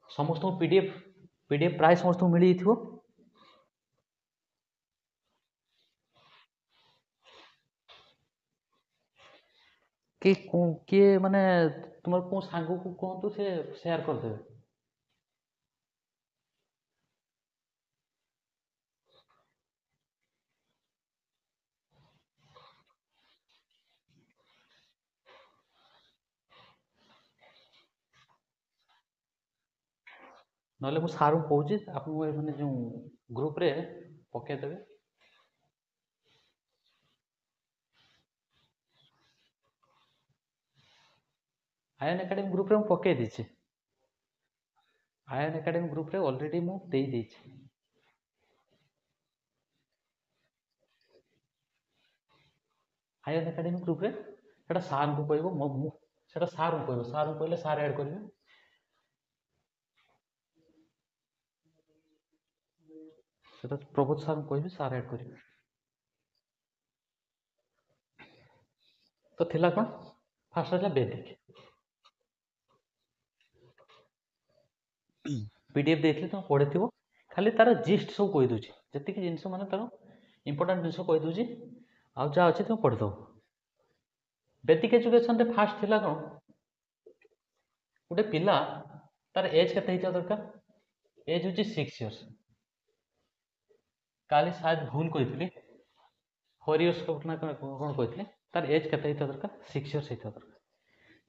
समस्त पीडीएफ प्राय समस्त मिली थिबो किए माने तुमर को सांग को कहतु से शेयर कर देबे नले मु सारू कहूची आपन माने जो ग्रुप रे पके देबे आयन एकेडमी ग्रुप रे मु पके दिछि आयन एकेडमी ग्रुप रे ऑलरेडी मु देई दिछि आयन एकेडमी ग्रुप रे सेटा सार को कहबो मु सेटा सार को कहबो सार को कहले सार ऐड करबे সেটা প্রবোধ স্যার କହିବି ସାର୍ ଆଡ୍ କରିବେ। ତ ଥିଲା କ'ଣ ଫାର୍ଷ୍ଟ ହେଲା ବେଦିକ PDF ଦେଇଥିଲେ ତୁମେ ପଢ଼ିଥିବ ଖାଲି ତାର ଜିଷ୍ଟ ସବୁ କହିଦେଉଛି ଯେତିକି ଜିନିଷ ମାନେ ତାର ଇମ୍ପୋର୍ଟାଣ୍ଟ ଜିନିଷ କହିଦେଉଛି ଆଉ ଯାହା ଅଛି ତୁମେ ପଢ଼ିଦେବ। ବେଦିକ ଏଜୁକେସନରେ ଫାର୍ଷ୍ଟ ଥିଲା କ'ଣ ଗୋଟେ ପିଲା ତାର ଏଜ୍ କେତେ ହେଇଥିବା ଦରକାର ଏଜ୍ ହେଉଛି 6 years କାଲି ସାୟଦ ଭୁଲ କହିଥିଲି 4 years ନା କ'ଣ କହିଥିଲେ ତାର ଏଜ୍ କେତେ ହେଇଥିବା ଦରକାର 6 years ହେଇଥିବା ଦରକାର।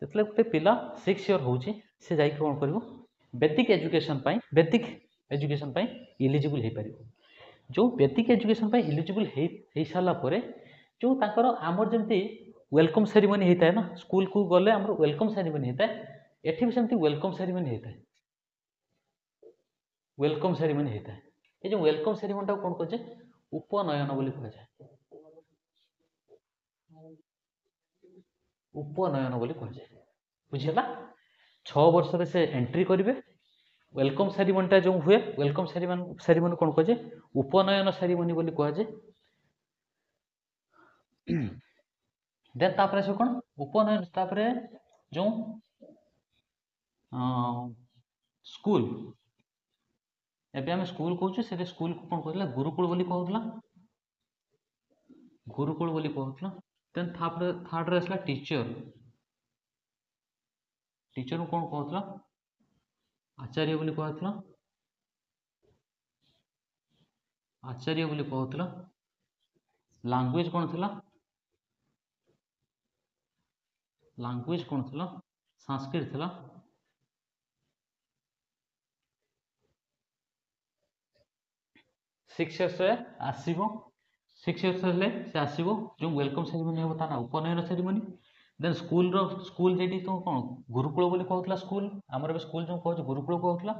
ଯେତେବେଳେ ଗୋଟେ ପିଲା 6 year ହେଉଛି ସେ ଯାଇକି କ'ଣ କରିବ ବେଦିକ ଏଜୁକେସନ୍ ପାଇଁ ଇଲିଜିବୁଲ୍ ହେଇପାରିବ। ଯେଉଁ ବେଦିକ ଏଜୁକେସନ୍ ପାଇଁ ଇଲିଜିବୁଲ୍ ହେଇସାରିଲା ପରେ ଯେଉଁ ତାଙ୍କର ଆମର ଯେମିତି ୱେଲକମ୍ ସେରିମନି ହେଇଥାଏ ନା ସ୍କୁଲକୁ ଗଲେ ଆମର ୱେଲକମ୍ ସେରିମନି ହେଇଥାଏ ଏଠି ବି ସେମିତି ୱେଲକମ୍ ସେରିମନି ହେଇଥାଏ। ୱେଲକମ୍ ସେରିମନି ହେଇଥାଏ ଏ ଯେଉଁ ୱେଲକମ୍ ସେରିମନିଟାକୁ କ'ଣ କୁହାଯାଏ ଉପନୟନ ବୋଲି କୁହାଯାଏ। ଉପନୟନ ବୋଲି କୁହାଯାଏ ବୁଝିହେଲା। 6 ବର୍ଷରେ ସେ ଏଣ୍ଟ୍ରି କରିବେ ୱେଲକମ୍ ସେରିମନିଟା ଯେଉଁ ହୁଏ ୱେଲକମ୍ ସେରିମନି କ'ଣ କୁହାଯାଏ ଉପନୟନ ସେରିମନି ବୋଲି କୁହାଯାଏ। ଦେନ୍ ତାପରେ ଆସିବ କ'ଣ ଉପନୟନ ତାପରେ ଯେଉଁ ସ୍କୁଲ ଏବେ ଆମେ ସ୍କୁଲ କହୁଛୁ ସେଠି ସ୍କୁଲକୁ କ'ଣ କହୁଥିଲା ଗୁରୁକୁଳ ବୋଲି କହୁଥିଲା ଦେନ୍ ଥାର୍ଡ଼ରେ ଆସିଲା ଟିଚରକୁ କ'ଣ କହୁଥିଲା ଆଚାର୍ଯ୍ୟ ବୋଲି କହୁଥିଲା। ଲାଙ୍ଗୁଏଜ କ'ଣ ଥିଲା ସଂସ୍କୃତ ଥିଲା। 6 yearsରେ ଆସିବ 6 years ହେଲେ ସେ ଆସିବ ଯେଉଁ ୱେଲକମ୍ ସେରିମନି ହେବ ତା ନା ଉପନୟନ ସେରିମନି। ଦେନ୍ ସ୍କୁଲ ଯେଠି ତ କ'ଣ ଗୁରୁକୁଳ ବୋଲି କହୁଥିଲା ସ୍କୁଲ ଆମର ଏବେ ସ୍କୁଲ ଯେଉଁ କହୁଛି ଗୁରୁକୁଳ କହୁଥିଲା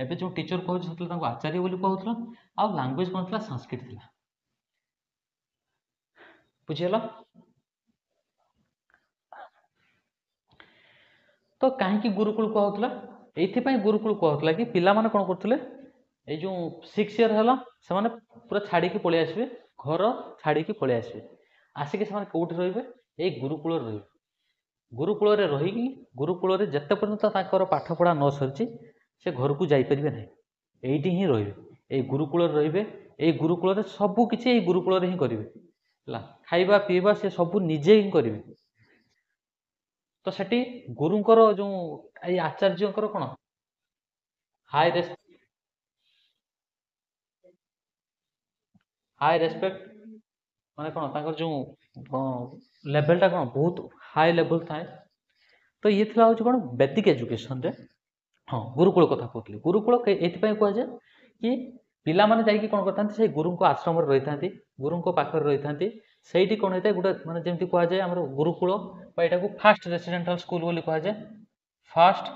ଏବେ ଯେଉଁ ଟିଚର କହୁଛି ସେତେବେଳେ ତାଙ୍କୁ ଆଚାର୍ଯ୍ୟ ବୋଲି କହୁଥିଲା ଆଉ ଲାଙ୍ଗୁଏଜ କ'ଣ ଥିଲା ସଂସ୍କୃତ ଥିଲା ବୁଝିହେଲା। ତ କାହିଁକି ଗୁରୁକୁଳ କୁହାହେଉଥିଲା ଏଇଥିପାଇଁ ଗୁରୁକୁଳ କୁହାହେଉଥିଲା କି ପିଲାମାନେ କ'ଣ କରୁଥିଲେ ଏଇ ଯେଉଁ 6 year ହେଲା ସେମାନେ ପୁରା ଛାଡ଼ିକି ପଳେଇ ଆସିବେ ଘର ଛାଡ଼ିକି ପଳେଇ ଆସିବେ ଆସିକି ସେମାନେ କେଉଁଠି ରହିବେ ଏଇ ଗୁରୁକୁଳରେ ରହିବେ। ଗୁରୁକୁଳରେ ରହିକି ଗୁରୁକୁଳରେ ଯେତେ ପର୍ଯ୍ୟନ୍ତ ତାଙ୍କର ପାଠପଢ଼ା ନ ସରିଛି ସେ ଘରକୁ ଯାଇପାରିବେ ନାହିଁ ଏଇଠି ହିଁ ରହିବେ ଏଇ ଗୁରୁକୁଳରେ ରହିବେ। ଏଇ ଗୁରୁକୁଳରେ ସବୁ କିଛି ଏଇ ଗୁରୁକୁଳରେ ହିଁ କରିବେ ହେଲା ଖାଇବା ପିଇବା ସେ ସବୁ ନିଜେ ହିଁ କରିବେ। ତ ସେଠି ଗୁରୁଙ୍କର ଯେଉଁ ଏଇ ଆଚାର୍ଯ୍ୟଙ୍କର କ'ଣ ହାଇ ରେସପେକ୍ଟ ମାନେ କ'ଣ ତାଙ୍କର ଯେଉଁ ଲେଭେଲଟା କ'ଣ ବହୁତ ହାଇ ଲେଭେଲ ଥାଏ। ତ ଇଏ ଥିଲା ହେଉଛି କ'ଣ ବେଦିକ ଏଜୁକେସନରେ ହଁ ଗୁରୁକୁଳ କଥା କହୁଥିଲି। ଗୁରୁକୁଳ ଏଇଥିପାଇଁ କୁହାଯାଏ କି ପିଲାମାନେ ଯାଇକି କ'ଣ କରିଥାନ୍ତି ସେଇ ଗୁରୁଙ୍କ ଆଶ୍ରମରେ ରହିଥାନ୍ତି ଗୁରୁଙ୍କ ପାଖରେ ରହିଥାନ୍ତି ସେଇଠି କ'ଣ ହେଇଥାଏ ଗୋଟେ ମାନେ ଯେମିତି କୁହାଯାଏ ଆମର ଗୁରୁକୁଳ ବା ଏଇଟାକୁ ଫାର୍ଷ୍ଟ ରେସିଡେଣ୍ଟାଲ ସ୍କୁଲ ବୋଲି କୁହାଯାଏ। First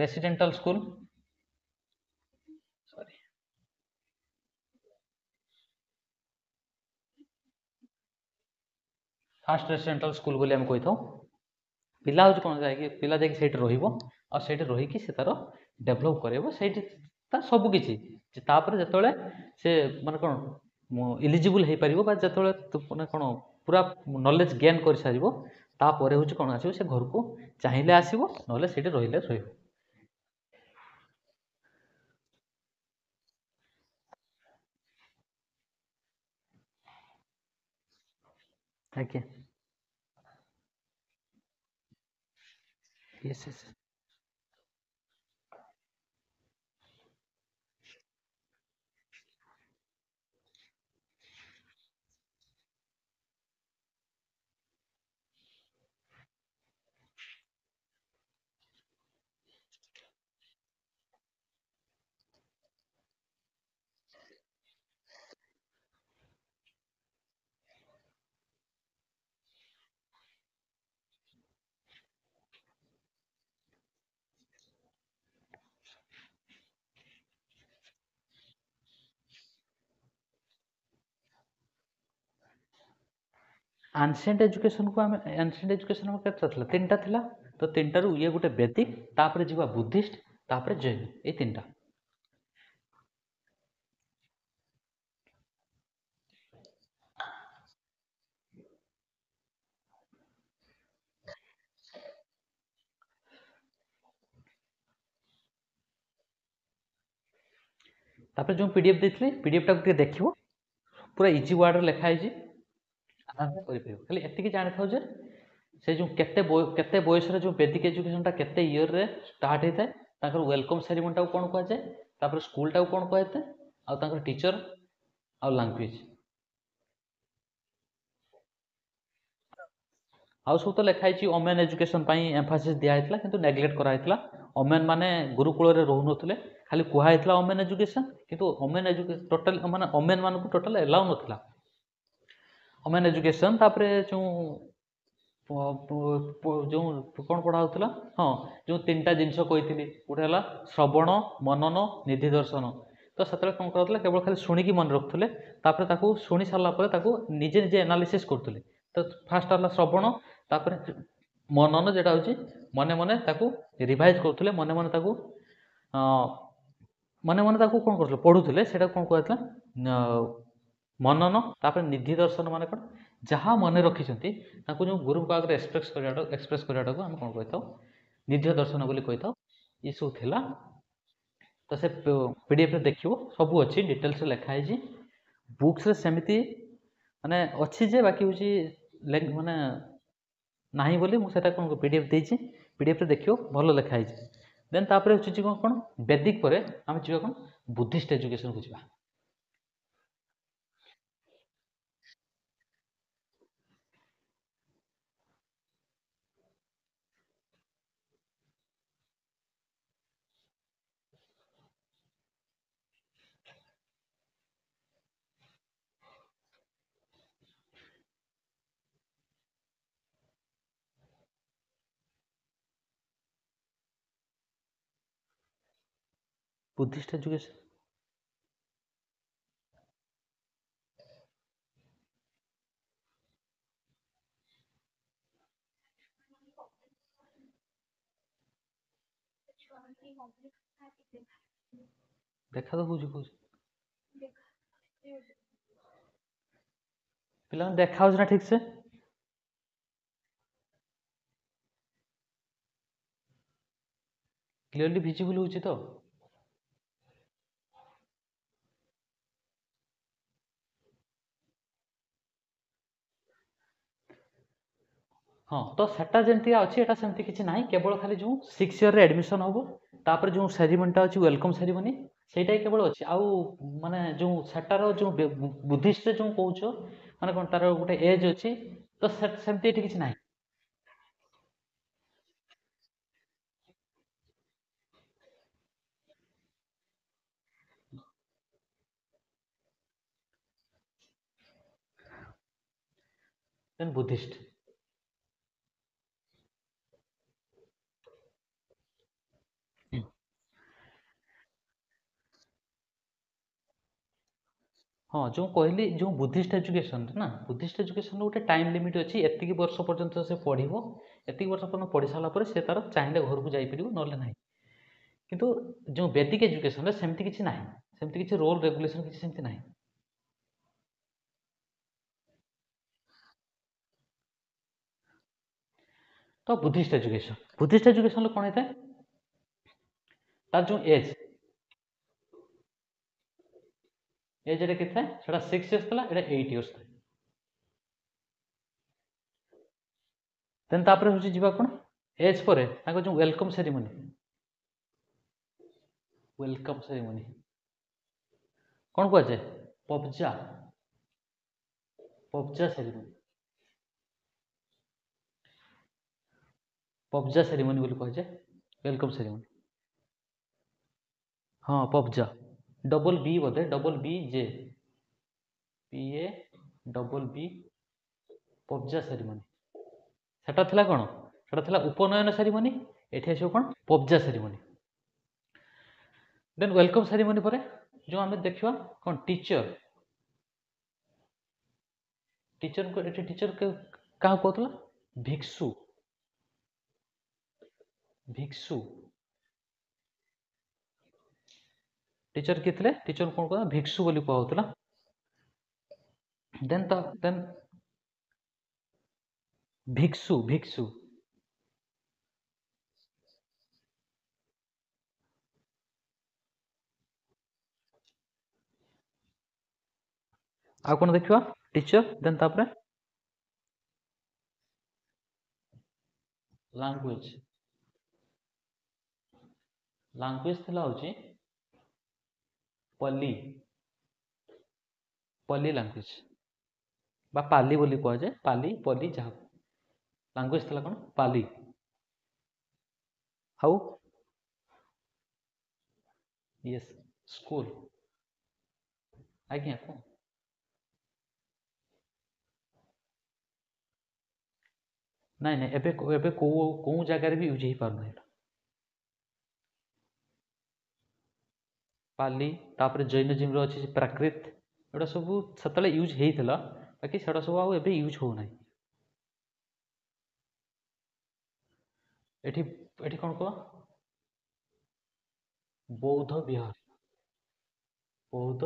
residential school first residential school ବୋଲି ଆମେ କହିଥାଉ। ପିଲା ହେଉଛି କ'ଣ ପିଲା ଯାଇକି ସେଇଠି ରହିବ ଆଉ ସେଇଠି ରହିକି ସେ ତାର ଡେଭଲପ୍ କରାଇବ ସେଇଠି ତା ସବୁକିଛି ତାପରେ ଯେତେବେଳେ ସେ ମାନେ କ'ଣ ଇଲିଜିବୁଲ୍ ହେଇପାରିବ ବା ଯେତେବେଳେ ମାନେ କ'ଣ ପୁରା ନଲେଜ ଗେନ୍ କରିସାରିବ ତାପରେ ହେଉଛି କ'ଣ ଆସିବ ସେ ଘରକୁ ଚାହିଁଲେ ଆସିବ ନହେଲେ ସେଇଠି ରହିଲେ ରହିବ। ଆଜ୍ଞା ୟେସ୍ ଆନସିଏଣ୍ଟ ଏଜୁକେସନକୁ ଆମେ ଆନସିଏଣ୍ଟ ଏଜୁକେସନ ଆମର କେତେଟା ଥିଲା ତିନିଟା ଥିଲା। ତ ତିନିଟାରୁ ଇଏ ଗୋଟେ ବେଦିକ ତାପରେ ଯିବା ବୁଦ୍ଧିଷ୍ଟ ତାପରେ ଜୈନ ଏଇ ତିନିଟା। तापर जो पीडीएफ देथिले पीडीएफ टा के देखिवो पूरा इजी वर्ड रे लिखा है आराम से करि परिबो खाली एतिकी जानि थाउ जे से जो केते बयस रे जो बेसिक एजुकेशन टा केते ईयर रे स्टार्ट हेता ताकर वेलकम सेरेमनी टा कोन कहै जाय तापर स्कूल टा कोन कहै आ ताकर टीचर आ लैंग्वेज आउ सब तो लिखाई ओमेन एजुकेशन एम्फासिस दिखाई किंतु नेग्लेक्ट कराइला ओमेन माने गुरुकुल रे रहु नथिले खाली कुहाइला ओमेन एजुकेशन किंतु ओमेन एजुकेशन टोटल माने ओमेन मान को टोटल एलाउ नथिला ओमेन एजुकेशन तापरे जो जो कौन पढ़ा होता हाँ जो तीन टा जिनस कही गोटे है श्रवण मनन निधि दर्शन तो से कौन कर केवल खाली शुणिकी मन रखुले शुणी सारापर निजे निजे एनालीसीस करते तो फास्ट है श्रवण तापर मनन जेटा हूँ मने मने रिवाइज करते मने मने मने मने कौन कर पढ़ुले से कौन कहता मनन तापर निधि दर्शन मान कौन जहाँ मन रखिंट जो गुरु को आगे एक्सप्रेस कराटा को आम कौन कही निधि दर्शन बोली कही ये सब थिला तो से पीडीएफ रे देखियो सब अच्छी डिटेल्स लिखाई बुक्स रे सेमती माने अच्छी जे बाकी हूँ माने नहीं बोली मुझे कौन पीडीएफ देती पीडीएफ रे देखियो भल लिखाई देन तापर हूँ कौन वैदिक पर आम जी कौन बुद्धिस्ट एजुकेशन को जावा बुद्धिस्ट एजुकेशन देखा तो बुझी बुझी पिला देखा ना ठीक से क्लियरली विजिबल होची तो हाँ तो सेटा जमती अच्छी एटा सेमती किसी ना केवल खाली जो 6 ईयर रे एडमिशन हम तापर जो सेरिमनीटा अच्छी वेलकम सेरिमनी सेटा केवल अच्छी आउ माने जो सेटार जो बुद्धिस्ट जो कहूछ माने कौन तार गोटे एज अच्छी तो सेमती एठी किसी ना देन बुद्धिस्ट हाँ जो कहली जो बुद्धिस्ट एजुकेशन ना बुद्धिस्ट एजुकेशन गोटे टाइम लिमिट अच्छी एतिक वर्ष पर्यंत से पढ़ो एतिक वर्ष पर्यटन पढ़ी सारा पर से तार चाहिए घर को जापर ना ना किंतु जो वैदिक एजुकेशन सेमती किसी ना सेमती किसी रोल रेगुलेशन किसी सेमती ना तो बुद्धिस्ट एजुकेशन कौन होता है तार जो एज एज रे कितना है 6 इयर्स था एटा 8 इयर्स था देन तापर हूँ जीवा कौन एज पर जो वेलकम सेरेमनी कौन कह जाए पब्जा पब्जा सेरेमनी पब्जा सेरेमनी बोली कह जाए वेलकम सेरेमनी हाँ पब्जा डबल बी बोधे double B J P A double B Pabbajja ceremony सेटा थिला कौन सेटा थिला उपनयन सेरेमनी एठी आसो कौन पब्जा सेरेमनी देन वेलकम सेरेमनी पर जो आम देखा कौन टीचर टीचर को एठी टीचर क्या कहला भिक्षु भिक्षु टीचर किए थे टीचर कौन कहना भिक्षु बोली कहला देन भिक्षु भिक्षु आ कौन देखिए टीचर देन तापरे लैंग्वेज लैंग्वेज थिला होची पली पली लैंग्वेज बा पाली बोली कह जाए पाली पली जहाँ लैंग्वेज थिला कौन पाली हाउ यस स्कूल आज्ञा कौन नहीं नहीं एबे एबे को जगह भी यूज ही पारना है पाली तापर जैनजिम रो अछि प्राकृत एटा सब सतले यूज हेइतला बाकी सेटा सब आ एबे यूज हो नाही एठी एठी कोन को बौद्ध विहार बौद्ध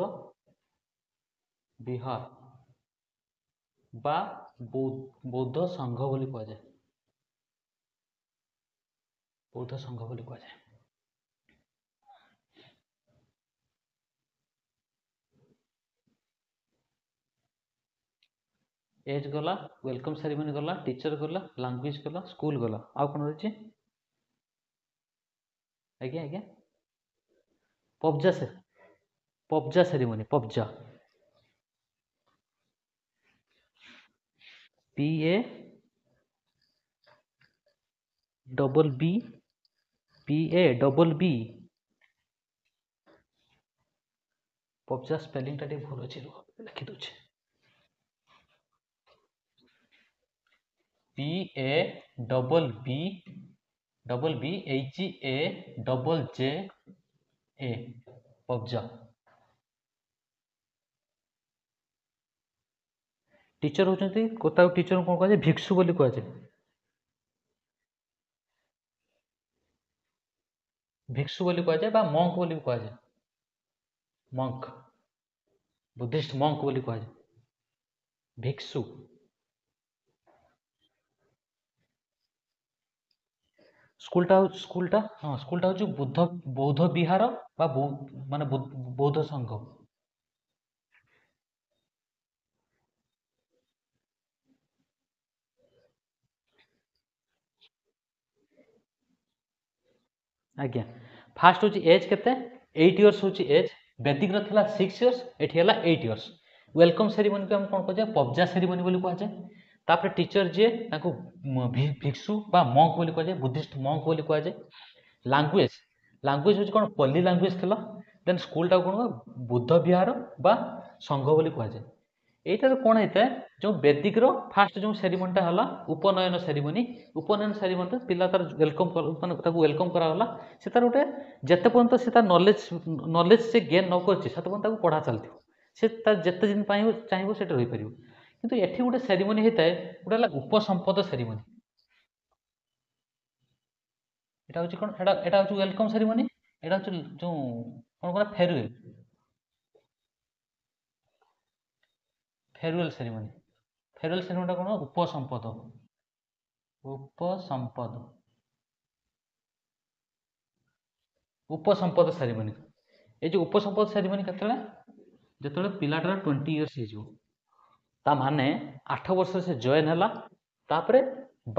विहार बा बौद्ध संघ बोली कह जाए बौद्ध संघ बोली कह जाए एज गला वेलकम सेरेमनी गला टीचर गला लैंग्वेज गला स्कूल गला आ कोन रहछि आज्ञा आज्ञा Pabbajja ceremony Pabbajja P A double B P A double B Pabbajja spelling टा भूल अछि लिखि दोछि P A double B H A double J A Pabbajja teacher होचंती कोता टीचर कोन कह जाय भिक्षु बोली कह जाय भिक्षु बोली कह जाय बा मंक बोली कह जाय मंक बुद्धिस्ट मंक बोली कह जाय भिक्षु स्कूलटा हाँ स्कूलटा हो बुद्ध बौद्ध विहार बा माने बौद्ध संघ आज्ञा फास्ट होची एज केते 8 इयर्स होची एज वैदिक र थला 6 इयर्स एठी हला 8 इयर्स वेलकम सेरेमनी को हम कोन कह जाय पबजा सेरेमनी बोली कह जाय तापर टीचर जे ताको भिक्षु बा मंक बोली कह जाय बुद्धिस्ट मंक बोली कह जाय लैंग्वेज लैंग्वेज होची कोन पल्ली लैंग्वेज थला देन स्कूल टा कोन बुद्ध विहार बा संघ बोली कह जाय एटा कोन हेते जो वैदिक रो फास्ट जो सेरेमनी टा हला उपनयन सेरेमनी पिला तार वेलकम माने ताको वेलकम करा हला से तार उठे जते पर्यंत से तार नॉलेज से गेन न करछि सते पर्यंत ताको पढ़ा चलथियो से तार जते दिन पाइबो चाहिबो सेटा रहि परिबो किंतु एठी उठे सेरेमनी हेताय उठे हला उपसंपद सेरेमनी एटा होछि कोन एटा होछि वेलकम सेरेमनी एटा होछि जो कोन कोन फेयरवेल सेरेमनी कोन उपसंपद उपसंपद सेरेमनी ए जो उपसंपद सेरेमनी केतले जेतले पिलाटर 20 इयर्स हे जो ता माने 8 वर्ष से जॉइन हला तापरे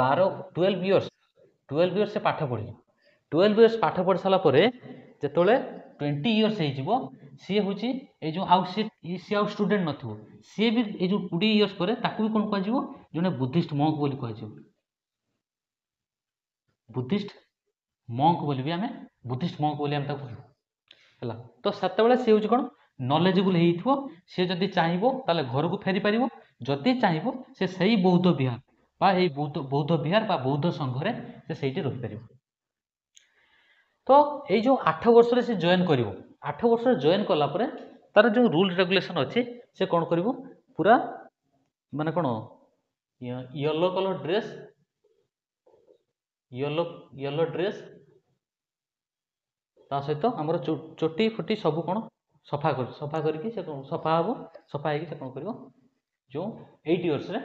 12 इयर्स से पाठ पढी 12 इयर्स पाठ पढ साला परे जेतले 20 इयर्स हे जिवो सी होची ए जो आउ सी आउ स्टूडेंट नथो सी भी ए जो 20 इयर्स परे ताकू भी कोन कह जिवो जने बुद्धिस्ट मंक बोली कह जिवो बुद्धिस्ट मंक बोली भी हमें बुद्धिस्ट मंक बोली हम ताकू हला तो सते बेले सी होची कोन नॉलेजेबल हेइथो से जदी चाहिबो ताले घर को फेरी परिबो जदी चाहिबो से सही बौद्ध विहार बा ए बौद्ध विहार बा बौद्ध संघ रे से सेठी रहि परिबो तो ए जो 8 वर्ष रे से जॉइन करिवो 8 वर्ष रे जॉइन कला परे तार जो रूल रेगुलेशन अछि से कोन करिवो पूरा माने कोन yellow colour dress yellow dress ता सहित हमर चोटी फुटी सब कोन सफा करके से सफा हबो सफा हेकि से कोन करिवो जो 8 इयर्स रे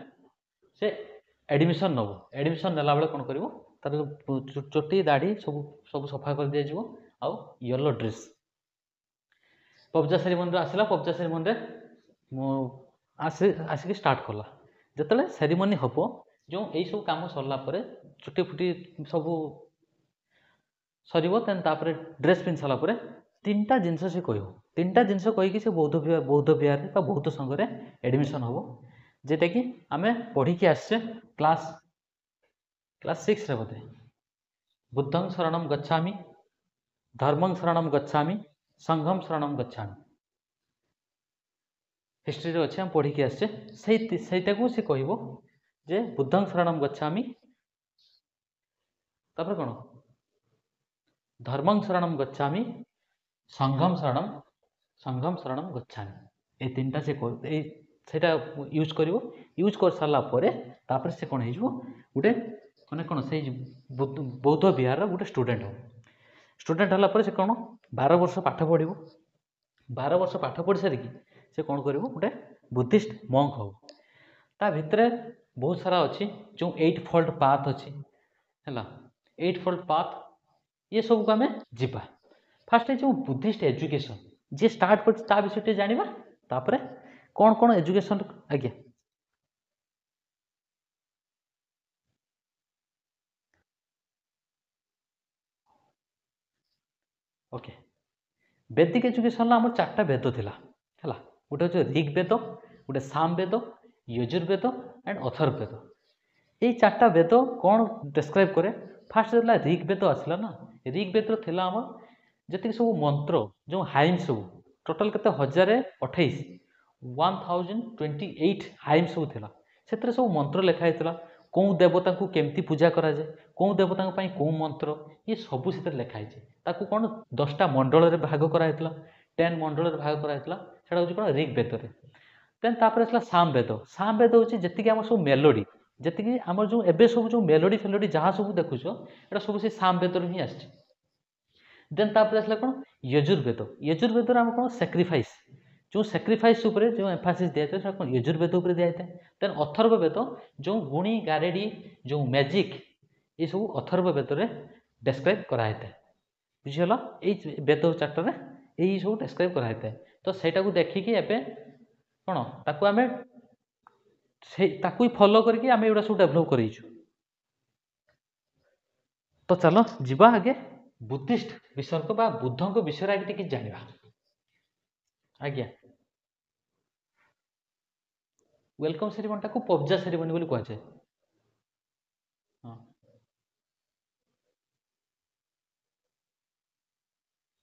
से एडमिशन नबो एडमिशन नेला बेले कोन करिवो तार चोटी दाढ़ी सब सफा कर दिया जिवो आ येलो ड्रेस पबजा सेरेमनी आसला पबजा सेरेमनी रे ଆସିକି ଷ୍ଟାର୍ଟ କଲା। ଯେତେବେଳେ ସେରିମନି ହେବ, ଯେଉଁ ଏଇସବୁ କାମ ସରିଲା ପରେ ଚୁଟି ଫୁଟି ସବୁ ସରିବ, ଦେନ୍ ତାପରେ ଡ୍ରେସ୍ ପିନ୍ଧି ସାରିଲା ପରେ 3ଟା ଜିନିଷ ସେ କହିବ। 3ଟା ଜିନିଷ କହିକି ସେ ବୌଦ୍ଧ ବିହାରରେ ବା ବୌଦ୍ଧ ସଂଘରେ ଆଡ଼ମିସନ୍ ହେବ, ଯେଟାକି ଆମେ ପଢ଼ିକି ଆସିଛେ କ୍ଲାସ୍ 6ରେ ବୋଧେ। ବୁଦ୍ଧଂ ଶରଣଂ ଗଚ୍ଛାମି, ଧର୍ମଂ ଶରଣଂ ଗଚ୍ଛାମି, ସଂଘଂ ଶରଣଂ ଗଚ୍ଛାମି। ହିଷ୍ଟ୍ରିରେ ଅଛି, ଆମେ ପଢ଼ିକି ଆସିଛେ। ସେଇଟାକୁ ସେ କହିବ ଯେ ବୁଦ୍ଧଂ ଶରଣଂ ଗଚ୍ଛାମି, ତାପରେ କ'ଣ ଧର୍ମଂ ଶରଣଂ ଗଚ୍ଛାମି, ସଂଘଂ ଶରଣଂ ଗଚ୍ଛାମି। এই 3ଟା ସେ ସେଇଟା ୟୁଜ୍ କରିବ। ୟୁଜ୍ କରିସାରିଲା ପରେ ତାପରେ ସେ କ'ଣ ହେଇଯିବ, ଗୋଟେ ମାନେ କ'ଣ ସେଇ ବୌଦ୍ଧ ବିହାରର ଗୋଟେ ଷ୍ଟୁଡେଣ୍ଟ ହେବ। ଷ୍ଟୁଡେଣ୍ଟ ହେଲା ପରେ ସେ କ'ଣ 12 ବର୍ଷ ପାଠ ପଢ଼ିବ। 12 ବର୍ଷ ପାଠ ପଢ଼ି ସାରିକି ସେ କ'ଣ କରିବ, ଗୋଟେ ବୁଦ୍ଧିଷ୍ଟ ମଙ୍କ ହେବ। ତା ଭିତରେ ବହୁତ ସାରା ଅଛି, ଯେଉଁ 8-fold ପାଥ୍ ଅଛି ହେଲା। 8-fold ପାଥ୍ ये सबको आम जीवा। फास्ट जो बुद्धिस्ट एजुकेशन जी स्टार्ट कर विषय टे जाना, तापर कौन कौन एजुकेशन आज्ञा ओके। वैदिक एजुकेशन आम 4टा वेद थिला है, गोटे हूँ ऋग्वेद, गोटे सामवेद, यजुर्वेद एंड अथर्ववेद। ये 4टा वेद कौन डिस्क्राइब करे? फास्ट जो ऋग्वेद आसला ना, ऋग्वेद थिला आम जी सब मंत्र जो हाइम सब टोटाल के 1028 हाइम सब थिला। से सब मंत्र लिखाई कौ देवता को केमती पूजा कराए, कौ देवता कौ मंत्र, ये सब से लिखाई कौन 10टा मंडल भाग कराई 10 मंडल भाग कराई सेटा हूँ कौन ऋग्वेद। देन तापर आसला सामवेद। सामवेद हूँ जी आम सब मेलोडी जी आम जो एबे सब जो मेलोडी फेलोडी जहाँ सब देखुच एटा सब से सामवेद ही आसी। देन तापर आसला कौन यजुर्वेद। यजुर्वेद आम कौन सैक्रिफाइस, जो सैक्रिफाइस उपरे जो एम्फासिस दिया था कौन यजुर्वेद उपरे दिया था। देन अथर्ववेद जो गुणी गारेडी जो मैजिक ये सब अथर्ववेद रे डिस्क्राइब कराई था। बुझीगला, ये वेद 4टा यही सब डिस्क्राइब कराई था। तो सेटा को देखिकी एबे कौन ताकू आमे ताकू फॉलो करके आमे एडा सब डेवलप करिछु। तो चलो जीवा आगे बुद्धिस्ट विसर्ग बा बुद्धंक विषय आगे टिके जानिबा। आज्ञा वेलकम सेरेमनी को पब्जा सेरेमनी बोली कह जाए।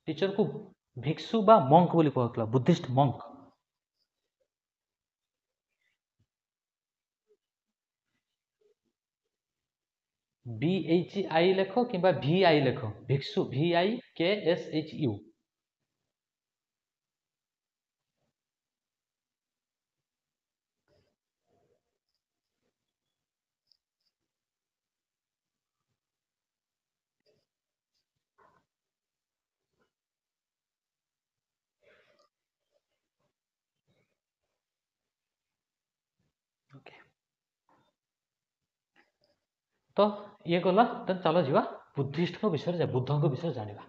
टीचर को भिक्षु बा मंक बोली कहला, बुद्धिस्ट मंक। BHI लेख कि VI लेख, भिक्षु VIKSHU। ओके, तो ये गला। तो चलो जीवा बुद्धिस्ट विषय बुद्धों विषय जानिबा।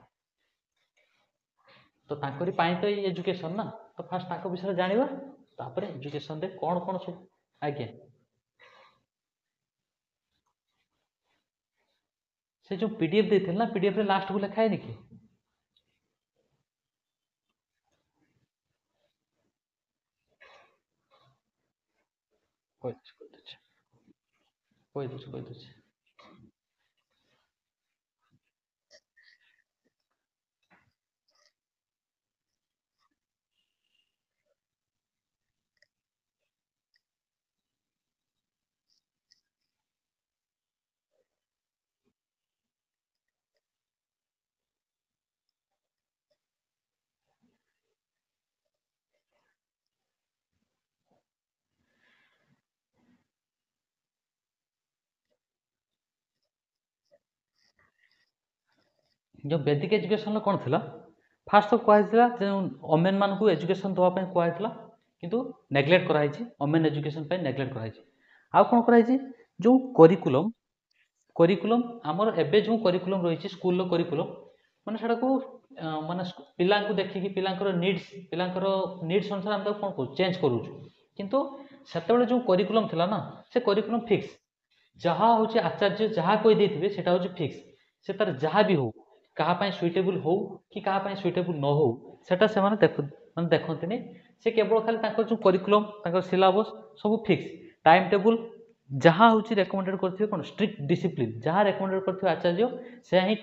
तो ताकरी पाई तो ये एजुकेशन ना, तो फास्ट ताको विषय जानिबा, तापर एजुकेशन दे कौन कौन सब। आज्ञा से जो पीडीएफ देते ना, पीडीएफ रे लास्ट को लिखा है निकी कोई दे जो वैदिक एजुकेशन कौन थिला? फास्ट तो कहला ओमेन मान को एजुकेशन दवाई कहला, किंतु नेग्लेक्ट कराई। ओमेन एजुकेशन पे नेग्लेक्ट कराई। आउ कौन कराई जो करिकुलम करिकुलम आमर एबे जो करिकुलम रही स्कूल करिकुलम माने सेटा को माने पिला को देखिकी पिलांकर नीड्स अनुसार हम कौन को चेंज करूँ। किंतु सेतेबेले जो करिकुलम थिला ना से करिकुलम फिक्स जहाँ हूँ आचार्य जहाँ कही देथिबे सेटा हूँ फिक्स से तार जहाँ भी हो कहा पाई सुइटेबल हो कि कहा पाई सुइटेबल न हो सेटा से माने देखंतिनी से केवल खाली ताकर जो करिकुलम ताकर सिलेबस सब फिक्स टाइम टेबल जहाँ हूँ रेकमेंडेड करथिबे कोन स्ट्रिक्ट डिसिप्लिन जहाँ रेकमेंडेड करथिबे आचार्य से ही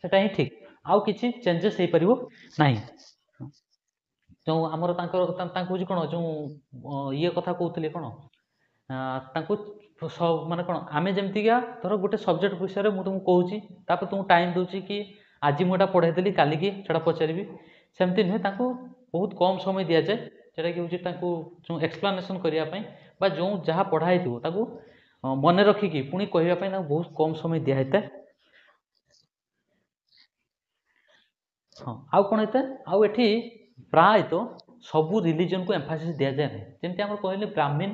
सेटा ही ठीक आउ किछि चेंजेस हे परिबो नाही जो आमर तांको कौन जो ये कथा कहते कौन माने कौन आम जमतीका धर गोटे सब्जेक्ट विषय में तुमको कहूँ तापर तुमको टाइम दूसरी कि आज मुझे पढ़ाई काली की सेटा पचारि सेमती नुहे बहुत कम समय दि जाए जोटा कि हूँ जो एक्सप्लानेसन करने जो जहाँ पढ़ाई थो मन रखिकी पुणी कहवाई बहुत कम समय दिखाई था हाँ आउ कौन होता है आउ एठी प्राय तो सबू रिलीजन को एम्फासिस दिया जाए ना जमी आम कहले ब्राह्मण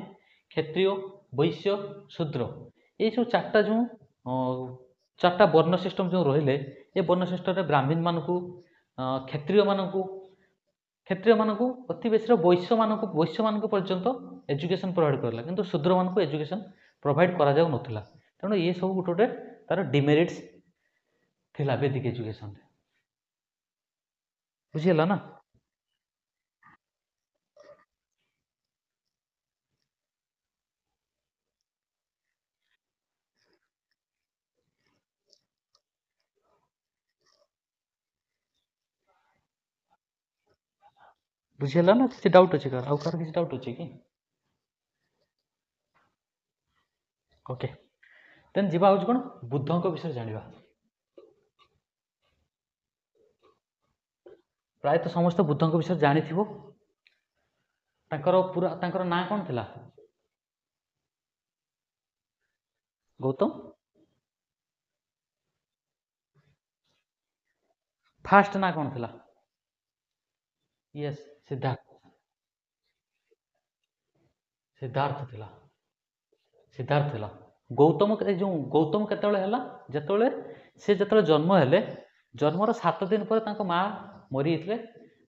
क्षत्रिय वैश्य शूद्र ये सब चार्टा जो चार्टा वर्ण सिस्टम जो रहिले ये वर्ण सिस्टम में ब्राह्मण मानक क्षत्रिय मानक अति बेसी वैश्य मान पर्यंत एजुकेशन प्रोवाइड करला किंतु शूद्र मान एजुकेशन प्रोवाइड करा जाउ नथिला तेणु ये सब गोटे गोटे तार डिमेरिट्स थिला वैदिक एजुकेशन बुझीगला ना बुझीगला ना किसी डाउट अच्छे कार आउ कार किसी डाउट अच्छे कि ओके देन जीवा हूँ कौन बुद्धों विषय जानिबा प्राय तो समस्त बुद्धों विषय जानिथिबो तांकर पूरा तांकर नाम कौन थिला गौतम फास्ट ना कौन थिला यस सिद्धार्थ सिद्धार्थ थिला सिद्धार्थ थिला गौतम जो गौतम केतेबेले हैला जेतेबेले से जेतेबेले जन्म हेले जन्मर 7 दिन पर तांको माँ मरी जाइथिले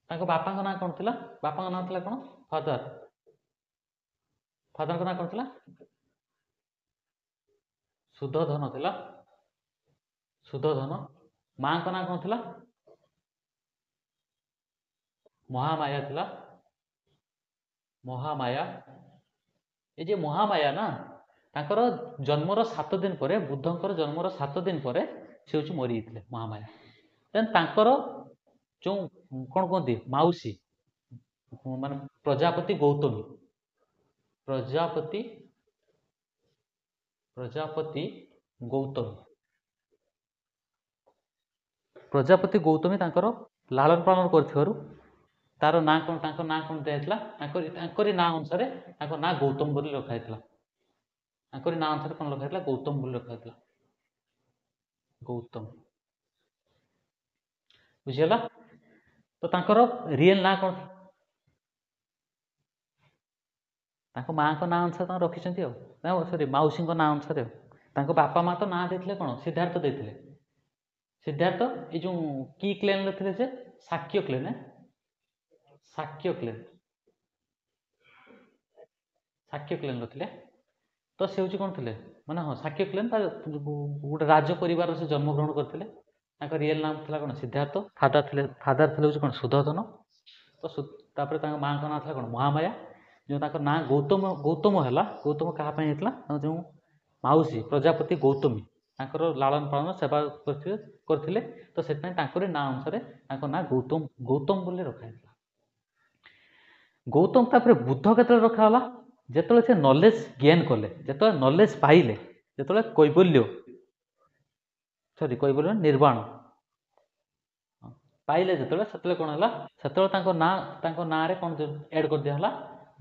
तांको बापा ना कौन थिला बापा ना थिला कौन फादर फादर ना कौन थिला शुद्धोधन थिला शुद्धोधन माँ को ना कौन थिला महामाया थिला महामाया ये जे महामाया ना तांकर जन्मर 7 दिन पर बुद्धंकर जन्मर 7 दिन पर से हूँ मरी जाइथिले महामाया देन तांकर जो कौन कहते माउसी माने प्रजापति गौतमी प्रजापति प्रजापति गौतमी प्रजापति गौतमी तांकर लालन पालन करथिबारु तार ना कौन तांकर ना कौन दिया तांकरी ना अनुसार तांकर ना गौतम बोली रखा हैतला तांकरी ना अनुसार कौन रखा हैतला गौतम बोली रखा हैतला गौतम बुझिगला तो तांकर रियल ना कौन तांको माँ को ना अनुसार तांको रखिसंती सॉरी माउसी को ना अनुसार तांको बापा माँ तो ना देथिले कौन सिद्धार्थ देथिले सिद्धार्थ ये जो की क्लेन रे से शाक्य क्लेन है शाक्य क्लेन शाक्य क्लेन रे तो से हूँ कौन थे माने हाँ शाक्य क्लेन गोटे राज परिवार से जन्मग्रहण करते रियल नाम था कौन सिद्धार्थ फादर थे कौन शुद्धोधन तो तापर माँ का ना था कौन महामाया जो ना गौतम गौतम है गौतम क्या जो माउसी प्रजापति गौतमी लालन पालन सेवा करते तो से ना अनुसार ना गौतम गौतम बोली रखा गौतम तापर बुद्ध के रखा जिते से नॉलेज गेन कले जो नॉलेज पाइले जो कैबल्य सॉरी कैबल्य निर्वाण पाइले जो कौन है से ना रे कौन एड कर दिया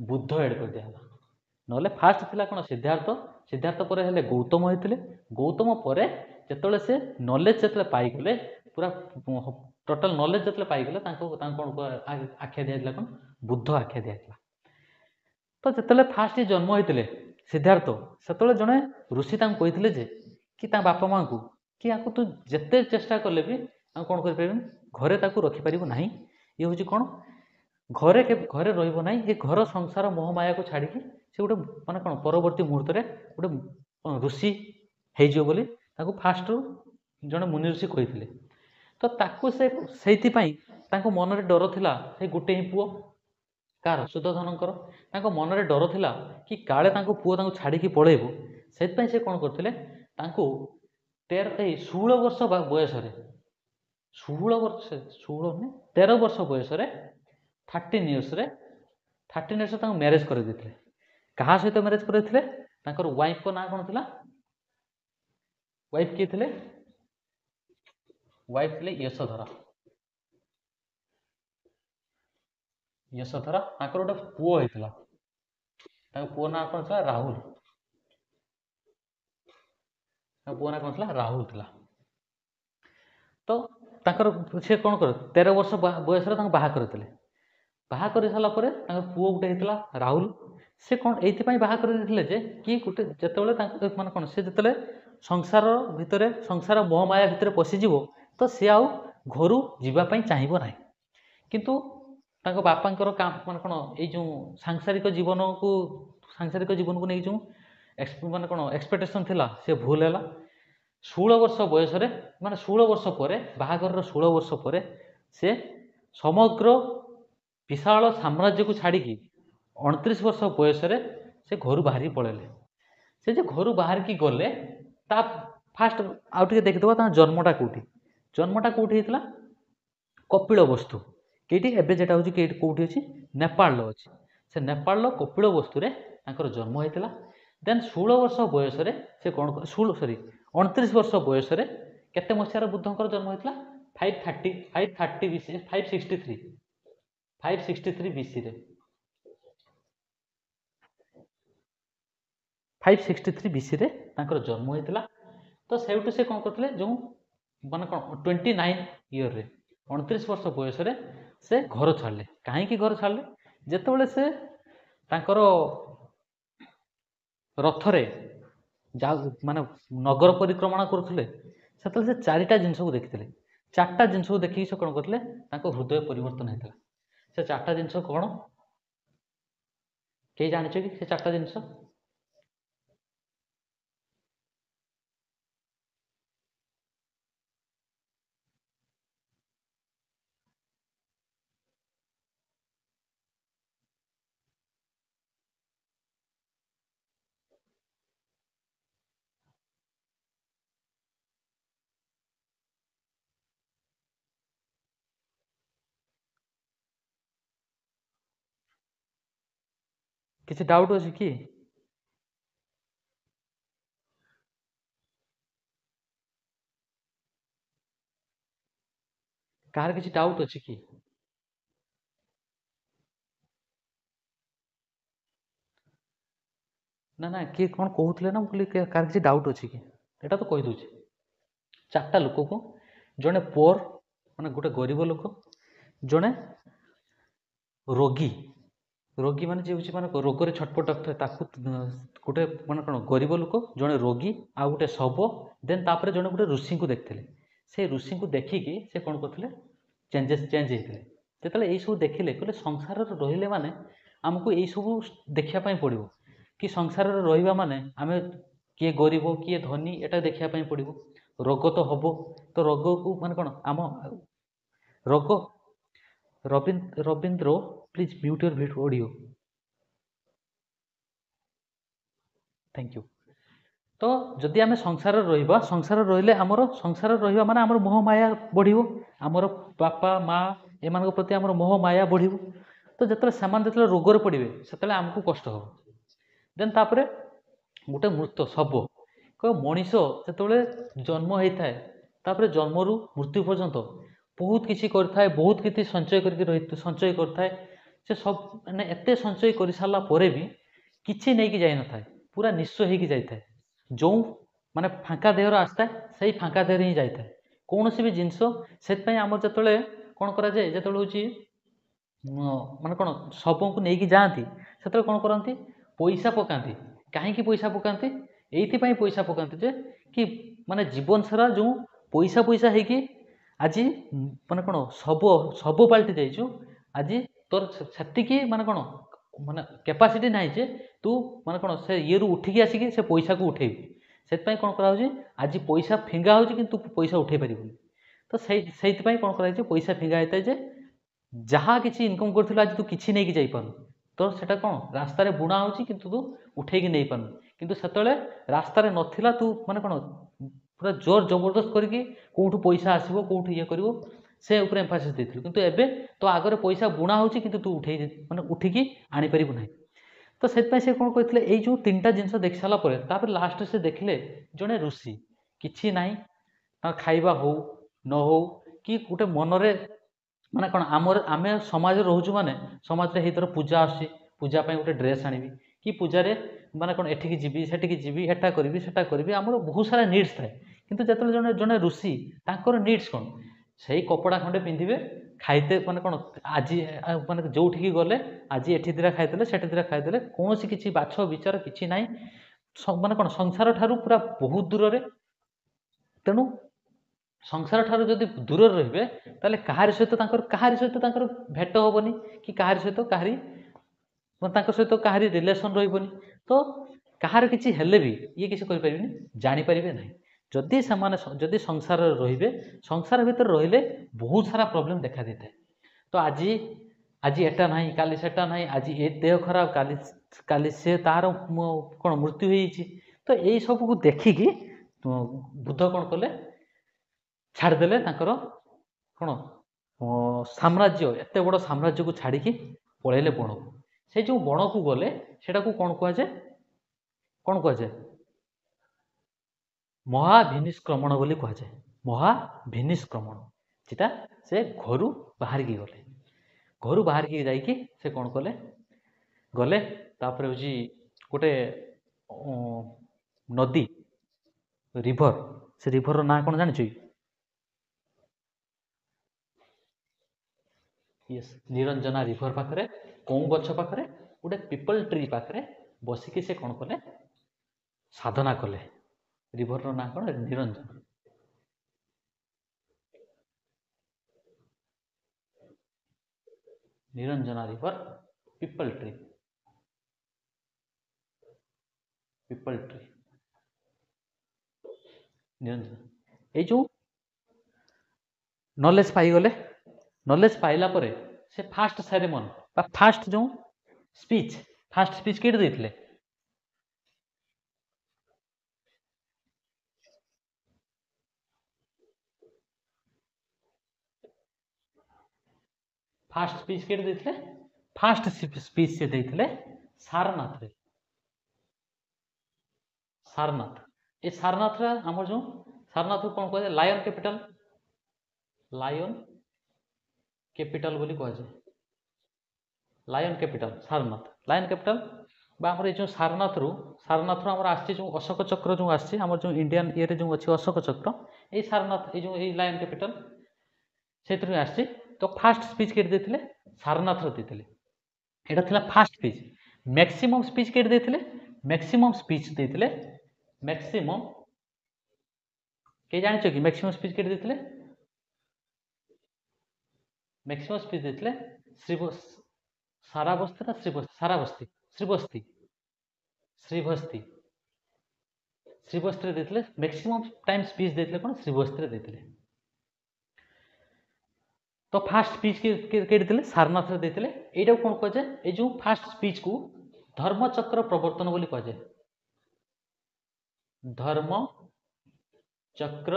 बुद्ध एड कर दिया ना फास्ट थिला कौन सिद्धार्थ सिद्धार्थ पर हेले गौतम होते गौतम पर जो से नॉलेज जो पाइगले पूरा टोटल नॉलेज जो पाइगले कौन आख्या दिया कौन बुद्ध आख्या दिया तो जो फास्ट जन्म होते सिद्धार्थ से जड़े ऋषि कहते कि बापा माँ को कि आपको तू जिते चेष्टा कले भी कौन कर घरे रखिपार ना ये हूँ कौन ଘରେ ଘରେ ରହିବ ନାହିଁ, ଏ ଘର ସଂସାର ମୋହମାୟାକୁ ଛାଡ଼ିକି ସେ ଗୋଟେ ମାନେ କ'ଣ ପରବର୍ତ୍ତୀ ମୁହୂର୍ତ୍ତରେ ଗୋଟେ ଋଷି ହେଇଯିବ ବୋଲି ତାକୁ ଫାଷ୍ଟରୁ ଜଣେ ମୁନି ଋଷି କହିଥିଲେ। ତ ତାକୁ ସେଇଥିପାଇଁ ତାଙ୍କ ମନରେ ଡର ଥିଲା, ସେ ଗୋଟେ ହିଁ ପୁଅ କାହାର, ସୁଦ୍ଧୋଧନଙ୍କର। ତାଙ୍କ ମନରେ ଡର ଥିଲା କି କାଳେ ତାଙ୍କ ପୁଅ ତାଙ୍କୁ ଛାଡ଼ିକି ପଳେଇବ। ସେଥିପାଇଁ ସେ କ'ଣ କରିଥିଲେ, ତାଙ୍କୁ 16 ବର୍ଷ ବୟସରେ 16 ନୁହେଁ 13 ବର୍ଷ ବୟସରେ 13 ଇୟର୍ସରେ ତାଙ୍କୁ ମ୍ୟାରେଜ କରିଦେଇଥିଲେ। କାହା ସହିତ ମ୍ୟାରେଜ କରିଦେଇଥିଲେ? ତାଙ୍କର ୱାଇଫଙ୍କ ନାଁ କ'ଣ ଥିଲା? ୱାଇଫ କିଏ ଥିଲେ? ୱାଇଫ ଥିଲେ ୟଶୋଧରା। ତାଙ୍କର ଗୋଟେ ପୁଅ ହେଇଥିଲା, ତାଙ୍କ ପୁଅ ନାଁ କ'ଣ ଥିଲା? ରାହୁଲ। ତାଙ୍କ ପୁଅ ନାଁ କ'ଣ ଥିଲା? ରାହୁଲ ଥିଲା। ତ ତାଙ୍କର ସେ କ'ଣ କରେ, 13 ବର୍ଷ ବୟସରେ ତାଙ୍କୁ ବାହା କରିଥିଲେ। ବାହା କରିସାରିଲା ପରେ ତାଙ୍କର ପୁଅ ଗୋଟେ ହେଇଥିଲା ରାହୁଲ। ସେ କ'ଣ ଏଇଥିପାଇଁ ବାହା କରିଦେଇଥିଲେ ଯେ କି ଗୋଟେ ଯେତେବେଳେ ତାଙ୍କ ମାନେ କ'ଣ ସେ ଯେତେବେଳେ ସଂସାର ମୋହମାୟା ଭିତରେ ପଶିଯିବ ତ ସେ ଆଉ ଘରୁ ଯିବା ପାଇଁ ଚାହିଁବ ନାହିଁ। କିନ୍ତୁ ତାଙ୍କ ବାପାଙ୍କର ମାନେ କ'ଣ ଏଇ ଯେଉଁ ସାଂସାରିକ ଜୀବନକୁ ନେଇ ଯେଉଁ ମାନେ କ'ଣ ଏକ୍ସପେକ୍ଟେସନ୍ ଥିଲା, ସେ ଭୁଲ ହେଲା। 16 ବର୍ଷ ବୟସରେ ମାନେ 16 ବର୍ଷ ପରେ, ବାହାଘରର 16 ବର୍ଷ ପରେ ସେ ସମଗ୍ର ବିଶାଳ ସାମ୍ରାଜ୍ୟକୁ ଛାଡ଼ିକି 29 ବର୍ଷ ବୟସରେ ସେ ଘରୁ ବାହାରିକି ପଳେଇଲେ। ସେ ଯେ ଘରୁ ବାହାରିକି ଗଲେ, ତା ଫାଷ୍ଟ ଆଉ ଟିକେ ଦେଖିଦେବା ତାଙ୍କ ଜନ୍ମଟା କେଉଁଠି। ଜନ୍ମଟା କେଉଁଠି ହେଇଥିଲା? କପିଳବସ୍ତୁ। କେଇଠି? ଏବେ ଯେଟା ହେଉଛି କେଉଁଠି ଅଛି? ନେପାଳର ଅଛି। ସେ ନେପାଳର କପିଳବସ୍ତୁରେ ତାଙ୍କର ଜନ୍ମ ହେଇଥିଲା। ଦେନ୍ 16 ବର୍ଷ ବୟସରେ ସେ କ'ଣ 29 ବର୍ଷ ବୟସରେ କେତେ ମସିହାର ବୁଦ୍ଧଙ୍କର ଜନ୍ମ ହେଇଥିଲା? 563 BCରେ 563 BCରେ ତାଙ୍କର ଜନ୍ମ ହେଇଥିଲା। ତ ସେଇଠୁ ସେ କ'ଣ କରିଥିଲେ, ଯେଉଁ ମାନେ କ'ଣ 29 ଇୟର୍ରେ 29 ବର୍ଷ ବୟସରେ ସେ ଘର ଛାଡ଼ିଲେ। କାହିଁକି ଘର ଛାଡ଼ିଲେ? ଯେତେବେଳେ ସେ ତାଙ୍କର ରଥରେ ମାନେ ନଗର ପରିକ୍ରମଣ କରୁଥିଲେ, ସେତେବେଳେ ସେ 4ଟା ଜିନିଷକୁ ଦେଖିଥିଲେ। 4ଟା ଜିନିଷକୁ ଦେଖିକି ସେ କ'ଣ କରିଥିଲେ, ତାଙ୍କ ହୃଦୟ ପରିବର୍ତ୍ତନ ହେଇଥିଲା। ସେ 4ଟା ଜିନିଷ କ'ଣ? କେହି ଜାଣିଛ କି ସେ 4ଟା ଜିନିଷ? କିଛି ଡାଉଟ୍ ଅଛି କି? କାହାର କିଛି ଡାଉଟ୍ ଅଛି କି? ନା କିଏ କ'ଣ କହୁଥିଲେ ନା, ମୁଁ କହିଲି କାହାର କିଛି ଡାଉଟ୍ ଅଛି କି? ଏଇଟା ତ କହିଦେଉଛି। 4ଟା ଲୋକକୁ, ଜଣେ ପୋର୍ ମାନେ ଗୋଟେ ଗରିବ ଲୋକ, ଜଣେ ରୋଗୀ ମାନେ ଯିଏ ହେଉଛି ମାନେ ରୋଗରେ ଛଟପଟ ଥାଏ ତାକୁ ଗୋଟେ ମାନେ କ'ଣ ଗରିବ ଲୋକ, ଜଣେ ରୋଗୀ, ଆଉ ଗୋଟେ ଶବ, ଦେନ୍ ତାପରେ ଜଣେ ଗୋଟେ ଋଷିଙ୍କୁ ଦେଖିଥିଲେ। ସେ ଋଷିଙ୍କୁ ଦେଖିକି ସେ କ'ଣ କରିଥିଲେ, ଚେଞ୍ଜ ହେଇଥିଲେ। ଯେତେବେଳେ ଏଇସବୁ ଦେଖିଲେ, କହିଲେ ସଂସାରରେ ରହିଲେ ମାନେ ଆମକୁ ଏଇସବୁ ଦେଖିବା ପାଇଁ ପଡ଼ିବ କି ସଂସାରରେ ରହିବା ମାନେ ଆମେ କିଏ ଗରିବ କିଏ ଧନୀ ଏଟା ଦେଖିବା ପାଇଁ ପଡ଼ିବ। ରୋଗ ତ ହେବ, ତ ରୋଗକୁ ମାନେ କ'ଣ ଆମ ରୋଗ Rabindra please mute your audio. Thank you. ତ ଯଦି ଆମେ ସଂସାରରେ ରହିବା, ସଂସାରରେ ରହିଲେ ଆମର ସଂସାରରେ ରହିବା ମାନେ ଆମର ମୋହମାୟା ବଢ଼ିବ। ଆମର ବାପା ମା ଏମାନଙ୍କ ପ୍ରତି ଆମର ମୋହମାୟା ବଢ଼ିବ। ତ ସେମାନେ ଯେତେବେଳେ ରୋଗରେ ପଡ଼ିବେ ସେତେବେଳେ ଆମକୁ କଷ୍ଟ ହେବ। ଦେନ୍ ତାପରେ ଗୋଟେ ମୃତ ଶବ, ମଣିଷ ଯେତେବେଳେ ଜନ୍ମ ହେଇଥାଏ, ତାପରେ ଜନ୍ମରୁ ମୃତ୍ୟୁ ପର୍ଯ୍ୟନ୍ତ ବହୁତ କିଛି କରିଥାଏ, ବହୁତ କିଛି ସଞ୍ଚୟ କରିଥାଏ। ସେ ସବୁ ମାନେ ଏତେ ସଞ୍ଚୟ କରିସାରିଲା ପରେ ବି କିଛି ନେଇକି ଯାଇନଥାଏ, ପୁରା ନିଃସ୍ୱ ହେଇକି ଯାଇଥାଏ। ଯେଉଁ ମାନେ ଫାଙ୍କା ଦେହରେ ଆସିଥାଏ, ସେଇ ଫାଙ୍କା ଦେହରେ ହିଁ ଯାଇଥାଏ, କୌଣସି ବି ଜିନିଷ। ସେଥିପାଇଁ ଆମର ଯେତେବେଳେ କ'ଣ କରାଯାଏ, ଯେତେବେଳେ ହେଉଛି ମାନେ କ'ଣ ଶବଙ୍କୁ ନେଇକି ଯାଆନ୍ତି, ସେତେବେଳେ କ'ଣ କରନ୍ତି, ପଇସା ପକାନ୍ତି। କାହିଁକି ପଇସା ପକାନ୍ତି? ଏଇଥିପାଇଁ ପଇସା ପକାନ୍ତି ଯେ କି ମାନେ ଜୀବନ ସାରା ଯେଉଁ ପଇସା ହେଇକି ଆଜି ମାନେ କ'ଣ ଶବ ପାଲଟି ଯାଇଛୁ, ଆଜି ତୋର ସେତିକି ମାନେ କ'ଣ ମାନେ କାପାସିଟି ନାହିଁ ଯେ ତୁ ମାନେ କ'ଣ ସେ ଇଏରୁ ଉଠିକି ଆସିକି ସେ ପଇସାକୁ ଉଠେଇବୁ। ସେଥିପାଇଁ କ'ଣ କରାହେଉଛି, ଆଜି ପଇସା ଫିଙ୍ଗା ହେଉଛି କିନ୍ତୁ ତୁ ପଇସା ଉଠେଇ ପାରିବୁନି। ତ ସେଇଥିପାଇଁ କ'ଣ କରାଯାଇଛି, ପଇସା ଫିଙ୍ଗା ହେଇଥାଏ ଯେ ଯାହା କିଛି ଇନକମ୍ କରିଥିଲୁ ଆଜି ତୁ କିଛି ନେଇକି ଯାଇପାରୁନୁ। ତ ସେଟା କ'ଣ ରାସ୍ତାରେ ବୁଣା ହେଉଛି କିନ୍ତୁ ତୁ ଉଠେଇକି ନେଇପାରୁନୁ। କିନ୍ତୁ ସେତେବେଳେ ରାସ୍ତାରେ ନଥିଲା, ତୁ ମାନେ କ'ଣ ପୁରା ଜୋର ଜବରଦସ୍ତ କରିକି କେଉଁଠୁ ପଇସା ଆସିବ, କେଉଁଠୁ ଇଏ କରିବ, ସେ ଉପରେ ଏମ୍ଫାସିସ୍ ଦେଇଥିଲୁ। କିନ୍ତୁ ଏବେ ତୋ ଆଗରେ ପଇସା ବୁଣା ହେଉଛି କିନ୍ତୁ ତୁ ମାନେ ଉଠିକି ଆଣିପାରିବୁ ନାହିଁ। ତ ସେଥିପାଇଁ ସେ କ'ଣ କହିଥିଲେ, ଏଇ ଯେଉଁ ତିନିଟା ଜିନିଷ ଦେଖି ସାରିଲା ପରେ ତାପରେ ଲାଷ୍ଟରେ ସେ ଦେଖିଲେ ଜଣେ ଋଷି, କିଛି ନାହିଁ ତାଙ୍କ ଖାଇବା ହଉ ନ ହଉ କି ଗୋଟେ ମନରେ ମାନେ କ'ଣ ଆମେ ସମାଜରେ ରହୁଛୁ, ମାନେ ସମାଜରେ ହେଇଥର ପୂଜା ଆସୁଛି, ପୂଜା ପାଇଁ ଗୋଟେ ଡ୍ରେସ୍ ଆଣିବି କି ପୂଜାରେ ମାନେ କ'ଣ ଏଠିକି ଯିବି ସେଠିକି ଯିବି, ଏଟା କରିବି ସେଟା କରିବି, ଆମର ବହୁତ ସାରା ନିଡ୍ସ ଥାଏ। କିନ୍ତୁ ଯେତେବେଳେ ଜଣେ ଋଷି, ତାଙ୍କର ନିଡ୍ସ କ'ଣ, ସେଇ କପଡ଼ା ଖଣ୍ଡେ ପିନ୍ଧିବେ, ଖାଇତେ ମାନେ କ'ଣ ଆଜି ମାନେ ଯେଉଁଠିକି ଗଲେ ଆଜି ଏଠି ଦିଟା ଖାଇଦେଲେ ସେଠି ଦିଟା ଖାଇଦେଲେ, କୌଣସି କିଛି ବାଛ ବିଚାର କିଛି ନାହିଁ, ମାନେ କ'ଣ ସଂସାର ଠାରୁ ପୁରା ବହୁତ ଦୂରରେ। ତେଣୁ ସଂସାର ଠାରୁ ଯଦି ଦୂରରେ ରହିବେ ତାହେଲେ କାହାରି ସହିତ ତାଙ୍କର ଭେଟ ହେବନି କି କାହାରି ସହିତ ତାଙ୍କ ସହିତ କାହାରି ରିଲେସନ୍ ରହିବନି। ତ କାହାର କିଛି ହେଲେ ବି ଇଏ କିଛି କରିପାରିବେନି, ଜାଣିପାରିବେ ନାହିଁ। ଯଦି ସେମାନେ ଯଦି ସଂସାରରେ ରହିବେ, ସଂସାର ଭିତରେ ରହିଲେ ବହୁତ ସାରା ପ୍ରୋବ୍ଲେମ୍ ଦେଖା ଦେଇଥାଏ। ତ ଆଜି ଏଟା ନାହିଁ, କାଲି ସେଟା ନାହିଁ, ଆଜି ଏ ଦେହ ଖରାପ, କାଲି ସେ ତାର କ'ଣ ମୃତ୍ୟୁ ହେଇଯାଇଛି। ତ ଏଇ ସବୁକୁ ଦେଖିକି ବୁଦ୍ଧ କ'ଣ କଲେ, ଛାଡ଼ିଦେଲେ ତାଙ୍କର କ'ଣ ସାମ୍ରାଜ୍ୟ, ଏତେ ବଡ଼ ସାମ୍ରାଜ୍ୟକୁ ଛାଡ଼ିକି ପଳେଇଲେ ବଣକୁ। ସେ ଯେଉଁ ବଣକୁ ଗଲେ ସେଟାକୁ କ'ଣ କୁହାଯାଏ, ମହାଭିନିଷ୍କ୍ରମଣ ବୋଲି କୁହାଯାଏ। ମହାଭିନିଷ୍କ୍ରମଣ, ଯେଟା ସେ ଘରୁ ବାହାରିକି ଗଲେ। ଘରୁ ବାହାରିକି ଯାଇକି ସେ କ'ଣ ଗଲେ ତାପରେ ହେଉଛି ଗୋଟେ ନଦୀ, ରିଭର। ସେ ରିଭରର ନାଁ କ'ଣ ଜାଣିଛ କି? ନିରଞ୍ଜନା ରିଭର ପାଖରେ, କୋଉ ଗଛ ପାଖରେ, ଗୋଟେ ପିପଲ ଟ୍ରି ପାଖରେ ବସିକି ସେ କ'ଣ କଲେ, ସାଧନା କଲେ। ରିଭରର ନାଁ କ'ଣ? Niranjana. Niranjana river, people tree. Niranjana, ଏଇ ଯେଉଁ ନଲେଜ ପାଇଗଲେ, ନଲେଜ ପାଇଲା ପରେ ସେ ଫାଷ୍ଟ ସେରେମନି ବା ଫାଷ୍ଟ ଯେଉଁ ସ୍ପିଚ୍ କିଏ ଦେଇଥିଲେ? ଫାଷ୍ଟ ସ୍ପିଚ୍ କିଏ ଦେଇଥିଲେ? ଫାଷ୍ଟ ସ୍ପିଚ୍ ସେ ଦେଇଥିଲେ ସାରନାଥରେ। ସାରନାଥ, ଏ ସାରନାଥରେ ଆମର ଯେଉଁ ସାରନାଥକୁ କ'ଣ କୁହାଯାଏ? ଲାୟନ କ୍ୟାପିଟାଲ ବୋଲି କୁହାଯାଏ। Lion capital Sarnath, lion capital ବା ଆମର ଏଇ ଯେଉଁ ସାରନାଥରୁ ଆମର ଆସିଛି ଯେଉଁ ଅଶୋକ ଚକ୍ର ଯେଉଁ ଆସିଛି, ଆମର ଯେଉଁ ଇଣ୍ଡିଆନ୍ ଇଏରେ ଯେଉଁ ଅଛି ଅଶୋକ ଚକ୍ର, ଏଇ ସାରନାଥ, ଏଇ ଯେଉଁ ଏଇ ଲାୟନ କ୍ୟାପିଟାଲ ସେଇଥିରୁ ଆସିଛି। ତ ଫାଷ୍ଟ ସ୍ପିଚ୍ କିଏ ଦେଇଥିଲେ? ସାରନାଥର ଦେଇଥିଲେ। ଏଇଟା ଥିଲା ଫାଷ୍ଟ ସ୍ପିଚ୍। ମ୍ୟାକ୍ସିମମ୍ ସ୍ପିଚ୍ କିଏ ଦେଇଥିଲେ? କିଏ ଜାଣିଛ କି ମ୍ୟାକ୍ସିମମ୍ ସ୍ପିଚ୍ କିଏ ଦେଇଥିଲେ? ମ୍ୟାକ୍ସିମମ୍ ସ୍ପିଚ୍ ଦେଇଥିଲେ ଶ୍ରୀବସ୍ତି ଦେଇଥିଲେ। ମ୍ୟାକ୍ସିମମ୍ ଟାଇମ୍ ସ୍ପିଚ୍ ଦେଇଥିଲେ କ'ଣ? ଶ୍ରୀବସ୍ତିରେ ଦେଇଥିଲେ। ତ ଫାଷ୍ଟ ସ୍ପିଚ୍ କିଏ ଦେଇଥିଲେ? ସାରନାଥରେ ଦେଇଥିଲେ। ଏଇଟାକୁ କ'ଣ କୁହାଯାଏ? ଏଇ ଯେଉଁ ଫାଷ୍ଟ ସ୍ପିଚ୍କୁ ଧର୍ମଚକ୍ର ପ୍ରବର୍ତ୍ତନ ବୋଲି କୁହାଯାଏ। ଧର୍ମଚକ୍ର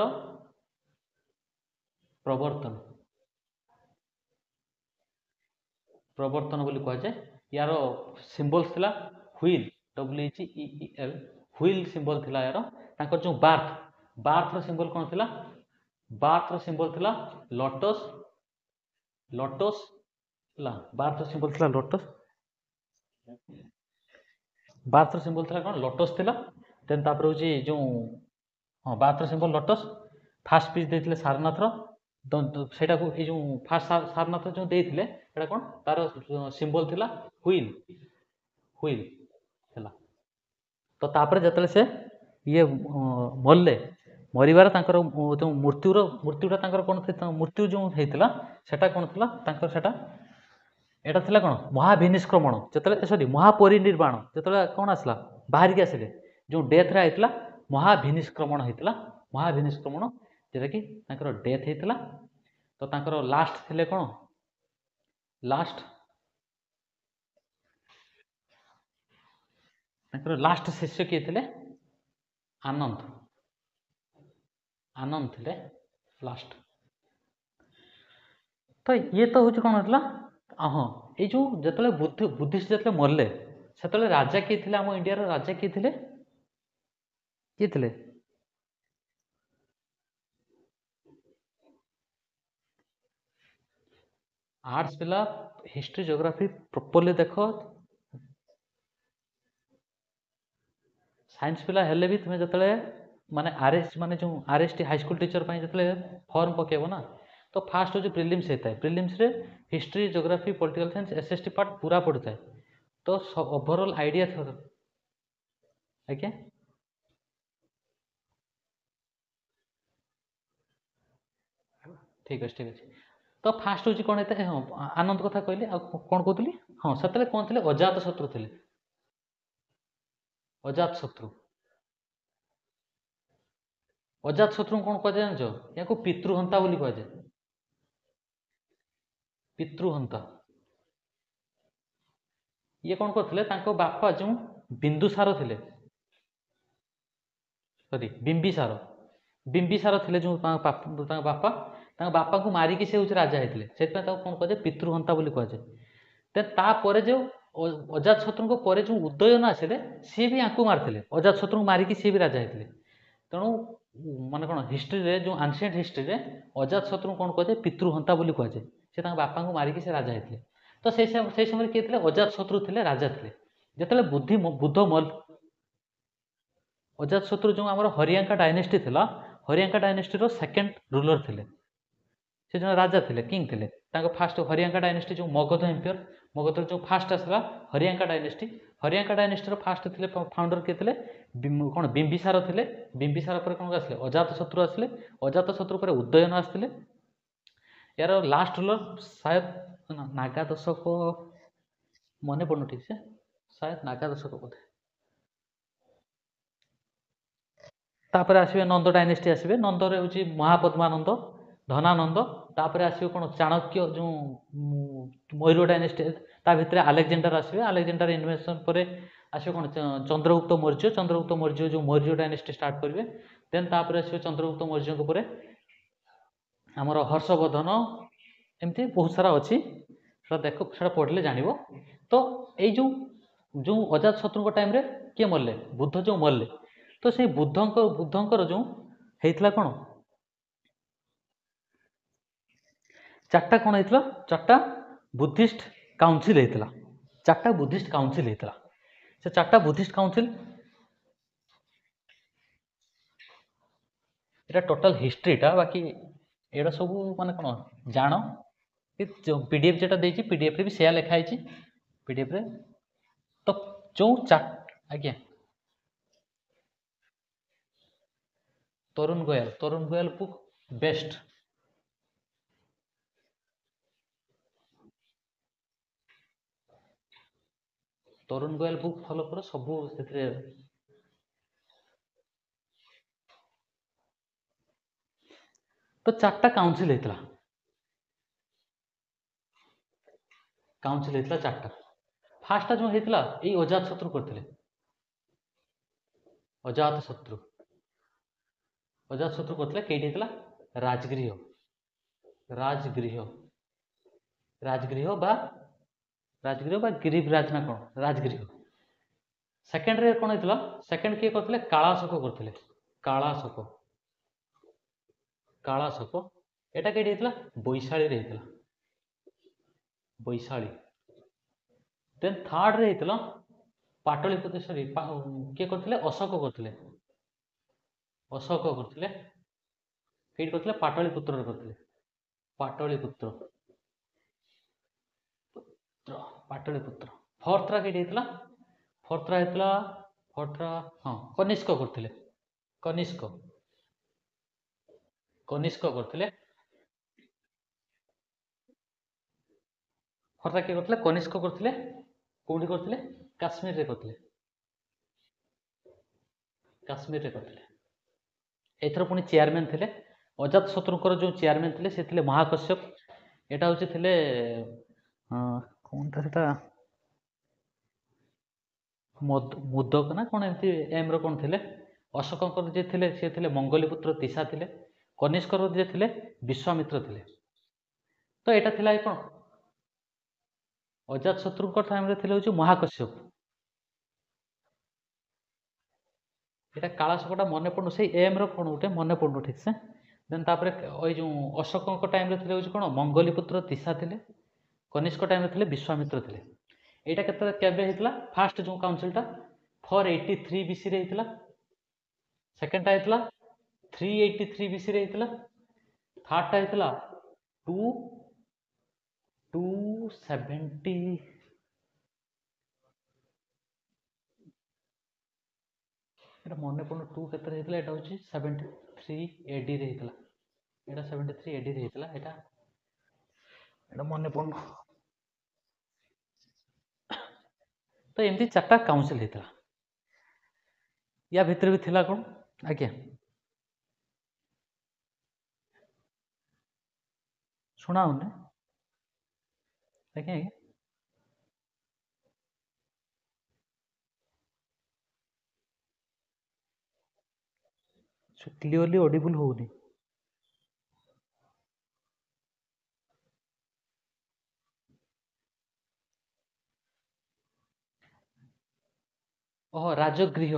ପ୍ରବର୍ତ୍ତନ ବୋଲି କୁହାଯାଏ। ୟାର ସିମ୍ବଲ ଥିଲା ହୁଇଲ୍, WHEEL, ହୁଇଲ୍ ସିମ୍ବଲ ଥିଲା ୟାର। ତାଙ୍କର ଯେଉଁ ବାର୍ଥର ସିମ୍ବଲ କ'ଣ ଥିଲା? ବାର୍ଥର ସିମ୍ବଲ ଥିଲା ଲୋଟସ୍ ହେଲା। ବାର୍ଥର ସିମ୍ବଲ ଥିଲା ଲୋଟସ୍। ବାର୍ଥର ସିମ୍ବଲ ଥିଲା କ'ଣ? ଲୋଟସ୍ ଥିଲା। ଦେନ୍ ତାପରେ ହେଉଛି ଯେଉଁ ବାର୍ଥର ସିମ୍ବଲ ଲୋଟସ୍। ଫାଷ୍ଟ ସ୍ପିଚ୍ ଦେଇଥିଲେ ସାରନାଥର, ସେଇଟାକୁ ଏଇ ଯେଉଁ ଫାଷ୍ଟ ସାରନାଥ ଯେଉଁ ଦେଇଥିଲେ ସେଇଟା କ'ଣ? ତାର ସିମ୍ବଲ ଥିଲା ହୁଇଲ୍ ହେଲା। ତ ତାପରେ ଯେତେବେଳେ ସେ ଇଏ ମରିବାର ତାଙ୍କର ଯେଉଁ ମୃତ୍ୟୁଟା ତାଙ୍କର କ'ଣ, ମୃତ୍ୟୁ ଯେଉଁ ହେଇଥିଲା ସେଟା କ'ଣ ଥିଲା ତାଙ୍କର? ସେଟା एटा थिला कोन महाभिनिष्क्रमण जेतले सॉरी महापरिनिर्वाण जेतले कोन आसला बाहर के आसिले जो डेथ रे आइतला महाभिनिष्क्रमण हेतला महाभिनिष्क्रमण जेटा कि तांकर डेथ हेतला तो तांकर लास्ट थिले कोन लास्ट तांकर लास्ट शिष्य के थिले आनंद आनंद थिले लास्ट तो ये तो हूँ कौन होता हाँ ये जो जिते बुद्धिस्ट जिते मरले से राजा किए थे आम इंडिया राजा किए थे किए थे आर्ट्स पिला हिस्ट्री ज्योग्राफी प्रॉपर्ली देख साइंस पिला हेले भी तुम्हें जिते माने आरएस माने जो आरएसटी हाई स्कूल टीचर जिते फॉर्म पकेब ना तो फास्ट हूँ प्रिलिम्स होता है प्रिलिम्स रे history geography political science SST part पूरा पड़ता है तो ओवरऑल आइडिया था आज्ञा ठीक अच्छे तो फास्ट हूँ कौन होता है हाँ आनंद कथा कहली कौन कहती हाँ से कौन थे अजात शत्रु थे अजात शत्रु अजात शत्रु कौन कह जान या पितृहंता बोली कह जाए पितृहंता ये कौन करते बापा जो बिंदुसार थे सॉरी बिंबिसार बिंबिसार थे जो बापा बापा को मारिकी से राजा होते से कौन कह पितृहंता बोली कह जाए तापर जो अजात शत्रु पर जो उदयन आसिले सी भी आपको मारते अजात शत्रु मारिकी सी भी राजा होते तेणु माने कौन हिस्ट्री रे जो आंशिएंट हिस्ट्री रे अजात शत्रु कौन कह पितृहंता बोली कह जाए से बापा को मारिकी से राजा होते तो से समय किए थे अजात शत्रु थे राजा थे जिते बुद्धि बुद्ध मल अजात शत्रु जो आम हरियांका डायनेस्टी था हरियांका डायनेस्टी सेकेंड रूलर थे से जो राजा थे किंग थे फास्ट हरियांका डायनेस्टी जो मगध एम्पायर मगध जो फास्ट आसला हरियांका डायनेस्टी फास्ट थे फाउंडर किए थे कौन बिंबिसार थे बिंबिसार पर कौन आसले अजात शत्रु आसले अजात शत्रु पर उदयन आसते यार लास्ट रूलर शायद नागा दशक मन पड़न ठीक से शायद नागा दशक बोधे तापर आसवे नंद डायनेस्टी आसवे नंदर हूँ महापद्मानंद धनानंद तापर आसवे कौन चाणक्य जो मयूर डायनेस्टी ता भितर आलेक्जेंडर आसवे आलेक्जेंडर इन्वेशन पर आसवे कौन चंद्रगुप्त मौर्य जो मौर्य डायनेस्टी स्टार्ट करेंगे देन तापर आसवे चंद्रगुप्त मौर्य पर आमर हर्षवर्धन एमती बहुत सारा अच्छी देख से पढ़ले जान तो ये जो अजात शत्रु टाइम रे किए मरले बुद्ध जो मरले तो से बुद्धंकर जो होता कौन चार्टा कौन होता चार्टा बुद्धिस्ट काउंसिल होता चार्टा बुद्धिस्ट काउंसिल होता से चार्टा बुद्धिस्ट काउंसिल ये टोटल हिस्ट्रीटा बाकी एटा सब माने कौन जान पीडीएफ जेटा देछि पीडीएफ रे भी सेया लिखाई पीडीएफ रे तो जो आज्ञा तरुण गोयल बुक बेस्ट तरुण गोयल बुक फॉलो करो सब से तो चार्टा काउंसिल होता चार्टा फास्ट जो होता ये अजात शत्रु करते अजात शत्रु करते कई होता राजगृह राजगृह बा गिरिराज ना कौन राजगृह सेकेंड रे कौन होता सेकेंड किए करते कालाशोक करते कालाशोक एटा कई होता बैशाली बैशाली देन थर्ड रे होता पाटलिपुत्र सॉरी किए करते अशोक करते कई करते पाटलिपुत्र करते पाटलिपुत्र फोर्थरा कई होता फोर्थरा हाँ कनिष्क करते कनिष्क करते ଖର୍ଚ୍ଚା କିଏ କରିଥିଲେ? କନିଷ୍କ କରିଥିଲେ। କୋଉଠି କରିଥିଲେ? କାଶ୍ମୀରରେ କରିଥିଲେ। କାଶ୍ମୀରରେ କରିଥିଲେ। ଏଥର ପୁଣି ଚେୟାରମ୍ୟାନ୍ ଥିଲେ ଅଜାତ ଶତ୍ରୁଙ୍କର ଯେଉଁ ଚେୟାରମ୍ୟାନ୍ ଥିଲେ ସେ ଥିଲେ ମହାକଶ୍ୟପ। ଏଟା ହେଉଛି ଥିଲେ କ'ଣଟା ସେଟା ମୁଦକ ନା କ'ଣ ଏମିତି ଏମ୍ର କ'ଣ ଥିଲେ। ଅଶୋକଙ୍କର ଯିଏ ଥିଲେ ସେ ଥିଲେ ମଙ୍ଗଲିପୁତ୍ର ତିସା ଥିଲେ। କନିଷ୍କର ଯିଏ ଥିଲେ ବିଶ୍ୱାମିତ୍ର ଥିଲେ। ତ ଏଇଟା ଥିଲା କ'ଣ ଅଜାତ ଶତ୍ରୁଙ୍କ ଟାଇମ୍ରେ ଥିଲେ ହେଉଛି ମହାକଶ୍ୟପ। ଏଇଟା କାଳାଶୋକଟା ମନେ ପଡ଼ୁନି, ସେଇ ଏମ୍ର କ'ଣ ଗୋଟେ ମନେ ପଡ଼ୁନି ଠିକ୍ ସେ। ଦେନ୍ ତାପରେ ଏଇ ଯେଉଁ ଅଶୋକଙ୍କ ଟାଇମ୍ରେ ଥିଲେ ହେଉଛି କ'ଣ ମଙ୍ଗଲିପୁତ୍ର ତିସା ଥିଲେ। କନିଷ୍କ ଟାଇମ୍ରେ ଥିଲେ ବିଶ୍ୱାମିତ୍ର ଥିଲେ। ଏଇଟା କେବେ ହେଇଥିଲା? ଫାଷ୍ଟ ଯେଉଁ କାଉନସିଲଟା 483 BC ରେ ହେଇଥିଲା। ସେକେଣ୍ଡଟା ହେଇଥିଲା 383 BC ରେ ହେଇଥିଲା। ଥାର୍ଡଟା ହେଇଥିଲା 270 এটা মনে পড়ୁନି 2 କେତେରେ ହେଇଥିଲା। ଏଇଟା ହେଉଛି 73 AD ରେ ହେଇଥିଲା। ଏଇଟା 73 AD ରେ ହେଇଥିଲା। ଏଇଟା ମନେ ପଡ଼ୁନି। ତ ଏମିତି 4ଟା କାଉନସିଲ ହେଇଥିଲା। ୟା ଭିତରେ ବି ଥିଲା କ'ଣ? ଆଜ୍ଞା ଶୁଣା ହଉନି? ଆଜ୍ଞା ଆଜ୍ଞା କ୍ଲିୟରଲି ଅଡିବୁଲ ହଉନି। ଓହୋ ରାଜଗୃହ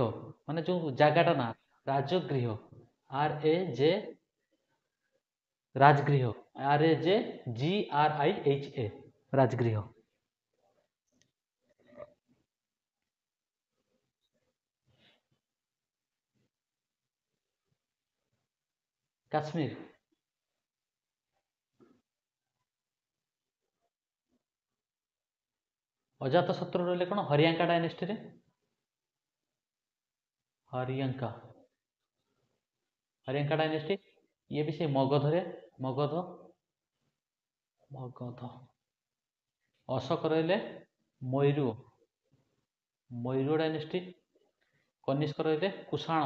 ମାନେ ଯେଉଁ ଜାଗାଟା ନା ରାଜଗୃହ RAJ ରାଜଗୃହ RAJGRIHA ରାଜଗୃହ। କାଶ୍ମୀର ଅଜାତ ଶତ୍ରୁ ରହିଲେ କ'ଣ ହରିୟାଙ୍କା ଡାଇନେଷ୍ଟିରେ। ହରିୟାଙ୍କା ଡାଇନେଷ୍ଟି ଇଏ ବି ସେଇ ମଗଧରେ। ମଗଧ ଅଶୋକ ରହିଲେ ମୟୂର ଡାଇନେଷ୍ଟି। କନିଷ୍କ ରହିଲେ କୁଷାଣ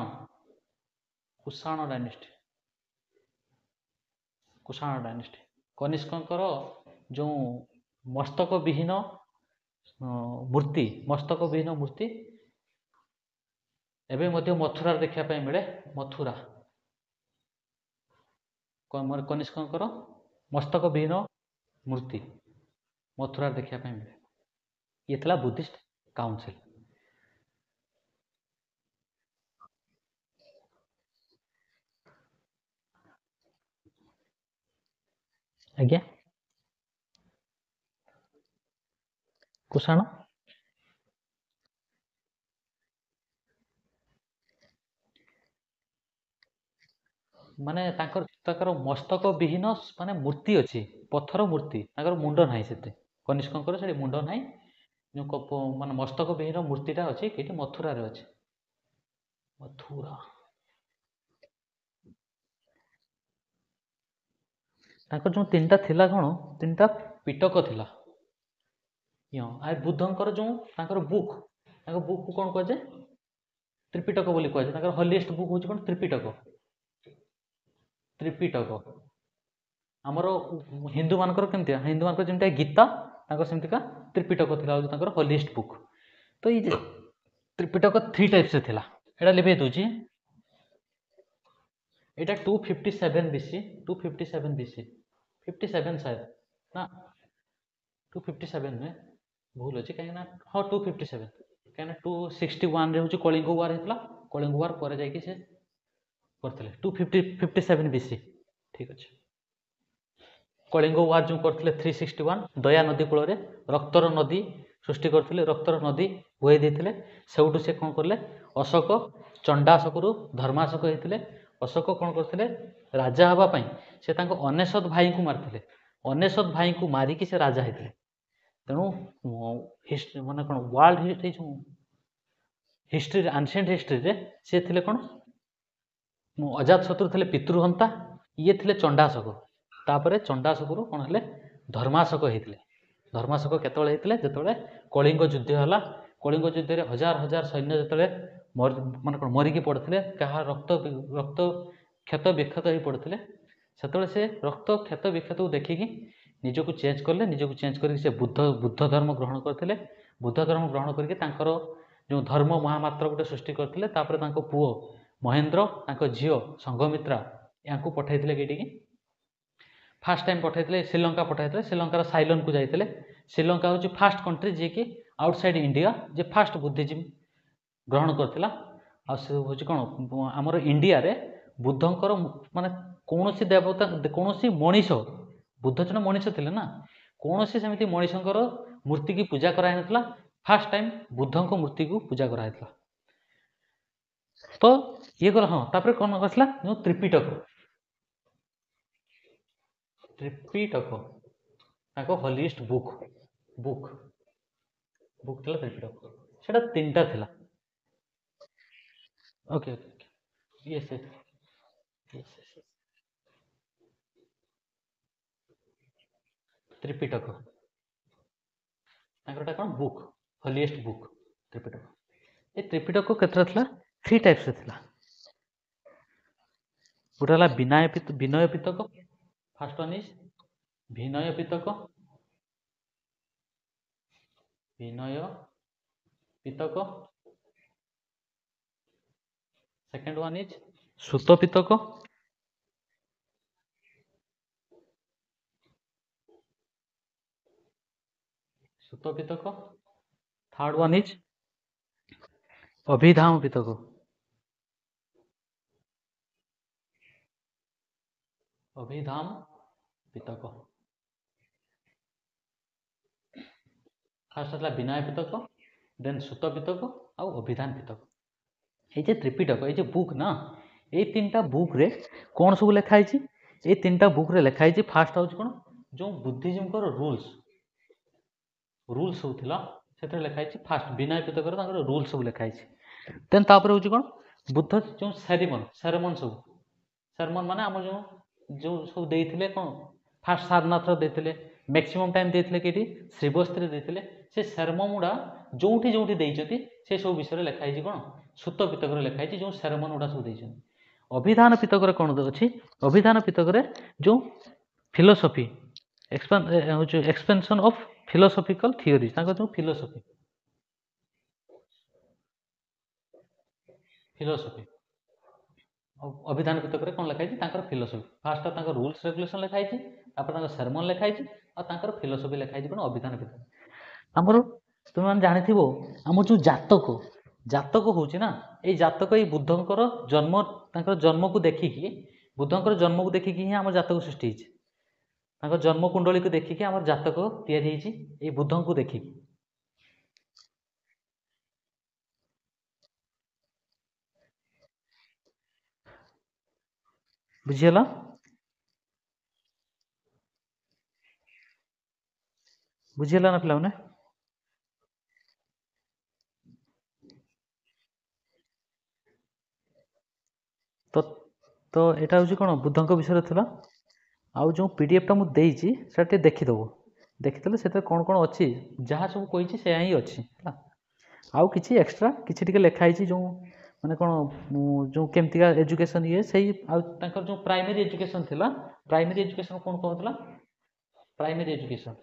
ଡାଇନେଷ୍ଟି। କନିଷ୍କଙ୍କର ଯେଉଁ ମସ୍ତକ ବିହୀନ ମୂର୍ତ୍ତି ଏବେ ମଧ୍ୟ ମଥୁରାରେ ଦେଖିବା ପାଇଁ ମିଳେ। କନିଷ୍କଙ୍କର ମସ୍ତକ ବିହୀନ ମୂର୍ତ୍ତି ମଥୁରାରେ ଦେଖିବା ପାଇଁ ମିଳେ। ଇଏ ଥିଲା ବୁଦ୍ଧିଷ୍ଟ କାଉନସିଲ। ଆଜ୍ଞା କୁଷାଣ ମାନେ ତାଙ୍କର ମସ୍ତକ ବିହୀନ ମାନେ ମୂର୍ତ୍ତି ଅଛି, ପଥର ମୂର୍ତ୍ତି। ତାଙ୍କର ମୁଣ୍ଡ ନାହିଁ। ସେତେ କନିଷ୍କଙ୍କର ସେଠି ମୁଣ୍ଡ ନାହିଁ। ଯେଉଁ ମାନେ ମସ୍ତକ ବିହୀନ ମୂର୍ତ୍ତିଟା ଅଛି ଏଠି ମଥୁରାରେ ଅଛି। ମଥୁରା ତାଙ୍କର ଯେଉଁ 3ଟା ଥିଲା କ'ଣ 3ଟା ପିଟକ ଥିଲା। ବୁଦ୍ଧଙ୍କର ଯେଉଁ ତାଙ୍କର ବୁକ୍କୁ କ'ଣ କୁହାଯାଏ? ତ୍ରିପିଟକ ବୋଲି କୁହାଯାଏ। ତାଙ୍କର ହଲିଏଷ୍ଟ ବୁକ୍ ହେଉଛି କ'ଣ? ତ୍ରିପିଟକ। ଆମର ହିନ୍ଦୁମାନଙ୍କର କେମିତିଆ? ହିନ୍ଦୁମାନଙ୍କର ଯେମିତିଆ ଗୀତା ତାଙ୍କର ସେମିତିକା ତ୍ରିପିଟକ ଥିଲା ହେଉଛି ତାଙ୍କର ହଲିଏଷ୍ଟ ବୁକ୍। ତ ଏଇ ଯେ ତ୍ରିପିଟକ 3 ଟାଇପ୍ସରେ ଥିଲା। ଏଇଟା ଲିଭେଇ ଦେଉଛି। ଏଇଟା 257 BC 57 ସାୟଦ ନା 257 ନୁହେଁ, ଭୁଲ ଅଛି। କାହିଁକିନା 257 କାହିଁକିନା 261ରେ ହେଉଛି କଳିଙ୍ଗ ୱାର ହେଇଥିଲା। କଳିଙ୍ଗ ୱାର ପରେ ଯାଇକି ସେ କରିଥିଲେ 257 BC। ଠିକ୍ ଅଛି। କଳିଙ୍ଗ ୱାର ଯେଉଁ କରିଥିଲେ 361 ଦୟା ନଦୀ କୂଳରେ ରକ୍ତର ନଦୀ ସୃଷ୍ଟି କରିଥିଲେ। ରକ୍ତର ନଦୀ ବୋହି ଦେଇଥିଲେ। ସେଉଠୁ ସେ କ'ଣ କଲେ? ଅଶୋକ ଚଣ୍ଡାଶୋକରୁ ଧର୍ମାଶୋକ ହେଇଥିଲେ। ଅଶୋକ କ'ଣ କରିଥିଲେ? ରାଜା ହେବା ପାଇଁ ସେ ତାଙ୍କ 99 ଭାଇଙ୍କୁ ମାରିଥିଲେ। 99 ଭାଇଙ୍କୁ ମାରିକି ସେ ରାଜା ହେଇଥିଲେ। ତେଣୁ ମାନେ କ'ଣ ୱାର୍ଲଡ ହିଷ୍ଟ୍ରିରେ ଆନସିଏଣ୍ଟ ହିଷ୍ଟ୍ରିରେ ସେ ଥିଲେ କ'ଣ? ଅଜାତ ଶତ୍ରୁ ଥିଲେ ପିତୃହନ୍ତା। ଇଏ ଥିଲେ ଚଣ୍ଡାଶୋକ। ତାପରେ ଚଣ୍ଡାଶୋକରୁ କ'ଣ ହେଲେ? ଧର୍ମାଶୋକ ହେଇଥିଲେ। ଧର୍ମାଶୋକ କେତେବେଳେ ହେଇଥିଲେ ଯେତେବେଳେ କଳିଙ୍ଗ ଯୁଦ୍ଧ ହେଲା। କଳିଙ୍ଗ ଯୁଦ୍ଧରେ ହଜାର ହଜାର ସୈନ୍ୟ ଯେତେବେଳେ ମାନେ କ'ଣ ମରିକି ପଡ଼ିଥିଲେ, କାହା ରକ୍ତ କ୍ଷତ ବିକ୍ଷତ ହେଇ ପଡ଼ିଥିଲେ, ସେତେବେଳେ ସେ ରକ୍ତ କ୍ଷତ ବିକ୍ଷତକୁ ଦେଖିକି ନିଜକୁ ଚେଞ୍ଜ କଲେ। ନିଜକୁ ଚେଞ୍ଜ କରିକି ସେ ବୁଦ୍ଧ ଧର୍ମ ଗ୍ରହଣ କରିଥିଲେ। ବୁଦ୍ଧ ଧର୍ମ ଗ୍ରହଣ କରିକି ତାଙ୍କର ଯେଉଁ ଧର୍ମ ମହାମାତ୍ର ଗୋଟେ ସୃଷ୍ଟି କରିଥିଲେ। ତାପରେ ତାଙ୍କ ପୁଅ ମହେନ୍ଦ୍ର, ତାଙ୍କ ଝିଅ ସଂଘମିତ୍ରା ୟାଙ୍କୁ ପଠାଇଥିଲେ କେଇଠିକି, ଫାଷ୍ଟ ଟାଇମ୍ ପଠାଇଥିଲେ ଶ୍ରୀଲଙ୍କା ପଠାଇଥିଲେ। ଶ୍ରୀଲଙ୍କାର ସାଇଲନ୍କୁ ଯାଇଥିଲେ। ଶ୍ରୀଲଙ୍କା ହେଉଛି ଫାଷ୍ଟ କଣ୍ଟ୍ରି ଯିଏକି ଆଉଟସାଇଡ୍ ଇଣ୍ଡିଆ ଯେ ଫାଷ୍ଟ ବୁଦ୍ଧିଜିମ୍ ଗ୍ରହଣ କରିଥିଲା। ଆଉ ସେ ହେଉଛି କ'ଣ, ଆମର ଇଣ୍ଡିଆରେ ବୁଦ୍ଧଙ୍କର ମାନେ କୌଣସି ଦେବତା, କୌଣସି ମଣିଷ, ବୁଦ୍ଧ ଜଣେ ମଣିଷ ଥିଲେ ନା, କୌଣସି ସେମିତି ମଣିଷଙ୍କର ମୂର୍ତ୍ତିକି ପୂଜା କରାହେଇନଥିଲା। ଫାଷ୍ଟ ଟାଇମ୍ ବୁଦ୍ଧଙ୍କ ମୂର୍ତ୍ତିକୁ ପୂଜା କରାହେଇଥିଲା। ତ ଇଏ କର। ହଁ, ତାପରେ କ'ଣ ଆସିଲା, ଯେଉଁ ତ୍ରିପିଟକ ତାଙ୍କ ହଲିଏଷ୍ଟ ବୁକ୍ ଥିଲା ତ୍ରିପିଟକ। ସେଟା 3ଟା ଥିଲା। ଓକେ ୟେସ୍ ୟେସ୍ ତ୍ରିପିଟକ ତାଙ୍କର ଏଟା କ'ଣ ବୁକ୍, ହଲିଏଷ୍ଟ ବୁକ୍ ତ୍ରିପିଟକ। ଏ ତ୍ରିପିଟକ କେତେଟା ଥିଲା? 3 ଟାଇପ୍ସରେ ଥିଲା। ଗୋଟେ ହେଲା Vinaya Pitaka. First one is Vinaya Pitaka. Second one is Sutta Pitaka. Third one is Abhidhamma Pitaka. First ହେଲା ବିନୟ ପିଟକ, ଦେନ୍ ସୁତ ପିଟକ ଆଉ ଅଭିଧାନ ପିଟକ। এই যে ত্রিপিଟକ, এই যে ବୁକ୍ ନା, ଏଇ 3ଟା ବୁକ୍ରେ କ'ଣ ସବୁ ଲେଖା ହେଇଛି? ଏଇ 3ଟା ବୁକ୍ରେ ଲେଖା ହେଇଛି। ଫାଷ୍ଟ ହେଉଛି କ'ଣ, ଯେଉଁ ବୁଦ୍ଧିଜିମ୍ଙ୍କର ରୁଲ୍ସ ସବୁ ଥିଲା ସେଥିରେ ଲେଖା ହେଇଛି। ଫାଷ୍ଟ ବିନୟ ପିଟକରେ ତାଙ୍କର ରୁଲ୍ସ ସବୁ ଲେଖା ହେଇଛି। ଦେନ୍ ତାପରେ ହେଉଛି କ'ଣ, ବୁଦ୍ଧ ଯେଉଁ ସେରମନ୍ ମାନେ ଆମର ଯେଉଁ ସବୁ ଦେଇଥିଲେ କ'ଣ, ଫାଷ୍ଟ ସାରନାଥର ଦେଇଥିଲେ, ମ୍ୟାକ୍ସିମମ୍ ଟାଇମ୍ ଦେଇଥିଲେ କେଇଠି, ଶ୍ରୀବସ୍ତିରେ ଦେଇଥିଲେ। ସେ ସେରମନ୍ ଗୁଡ଼ା ଯେଉଁଠି ଯେଉଁଠି ଦେଇଛନ୍ତି ସେ ସବୁ ବିଷୟରେ ଲେଖା ହେଇଛି। କ'ଣ, ସୁତ ପିଟକରେ ଲେଖା ହେଇଛି, ଯେଉଁ ସେରମନ୍ ଗୁଡ଼ା ସବୁ ଦେଇଛନ୍ତି। ଅଭିଧାନ ପିଟକରେ କ'ଣ ଅଛି? ଅଭିଧାନ ପିଟକରେ ଯେଉଁ ଫିଲୋସଫି ହେଉଛି ଏକ୍ସପେନ୍ସନ୍ ଅଫ୍ ଫିଲୋସଫିକାଲ ଥିଓରି, ତାଙ୍କର ଯେଉଁ ଫିଲୋସଫି ଅଭିଧାନ ପିଟକରେ କ'ଣ ଲେଖା ହେଇଛି? ତାଙ୍କର ଫିଲୋସଫି। ଫାଷ୍ଟ ତାଙ୍କ ରୁଲ୍ସ ରେଗୁଲେସନ୍ ଲେଖା ହେଇଛି, ତାପରେ ତାଙ୍କ ସେରମନ୍ ଲେଖା ହେଇଛି, ଆଉ ତାଙ୍କର ଫିଲୋସଫି ଲେଖା ହେଇଛି। କ'ଣ, ଅଭିଧାନ ପିଟକ। ଆମର ତୁମେମାନେ ଜାଣିଥିବ, ଆମର ଯେଉଁ ଜାତକ ହେଉଛି ନା, ଏଇ ଜାତକ ଏଇ ବୁଦ୍ଧଙ୍କର ଜନ୍ମ, ତାଙ୍କର ଜନ୍ମକୁ ଦେଖିକି, ବୁଦ୍ଧଙ୍କର ଜନ୍ମକୁ ଦେଖିକି ହିଁ ଆମର ଜାତକ ସୃଷ୍ଟି ହେଇଛି। ତାଙ୍କ ଜନ୍ମ କୁଣ୍ଡଳୀକୁ ଦେଖିକି ଆମର ଜାତକ ତିଆରି ହେଇଛି, ଏଇ ବୁଦ୍ଧଙ୍କୁ ଦେଖିକି। ବୁଝିହେଲା? ବୁଝିହେଲା ନା ପିଲାମାନେ? ତ ଏଇଟା ହେଉଛି କ'ଣ, ବୁଦ୍ଧଙ୍କ ବିଷୟରେ ଥିଲା। ଆଉ ଯେଉଁ PDF ଟା ମୁଁ ଦେଇଛି ସେଟା ଟିକେ ଦେଖିଦେବ। ଦେଖିଦେଲେ ସେଥିରେ କ'ଣ କ'ଣ ଅଛି, ଯାହା ସବୁ କହିଛି ସେୟା ହିଁ ଅଛି ହେଲା। ଆଉ କିଛି ଏକ୍ସଟ୍ରା କିଛି ଟିକେ ଲେଖା ହେଇଛି, ଯେଉଁ ମାନେ କ'ଣ, ଯେଉଁ କେମିତିକା ଏଜୁକେସନ୍ ଇଏ, ସେଇ ଆଉ ତାଙ୍କର ଯେଉଁ ପ୍ରାଇମେରୀ ଏଜୁକେସନ୍ ଥିଲା, ପ୍ରାଇମେରୀ ଏଜୁକେସନ୍ କ'ଣ କହୁଥିଲା? ପ୍ରାଇମେରୀ ଏଜୁକେସନ୍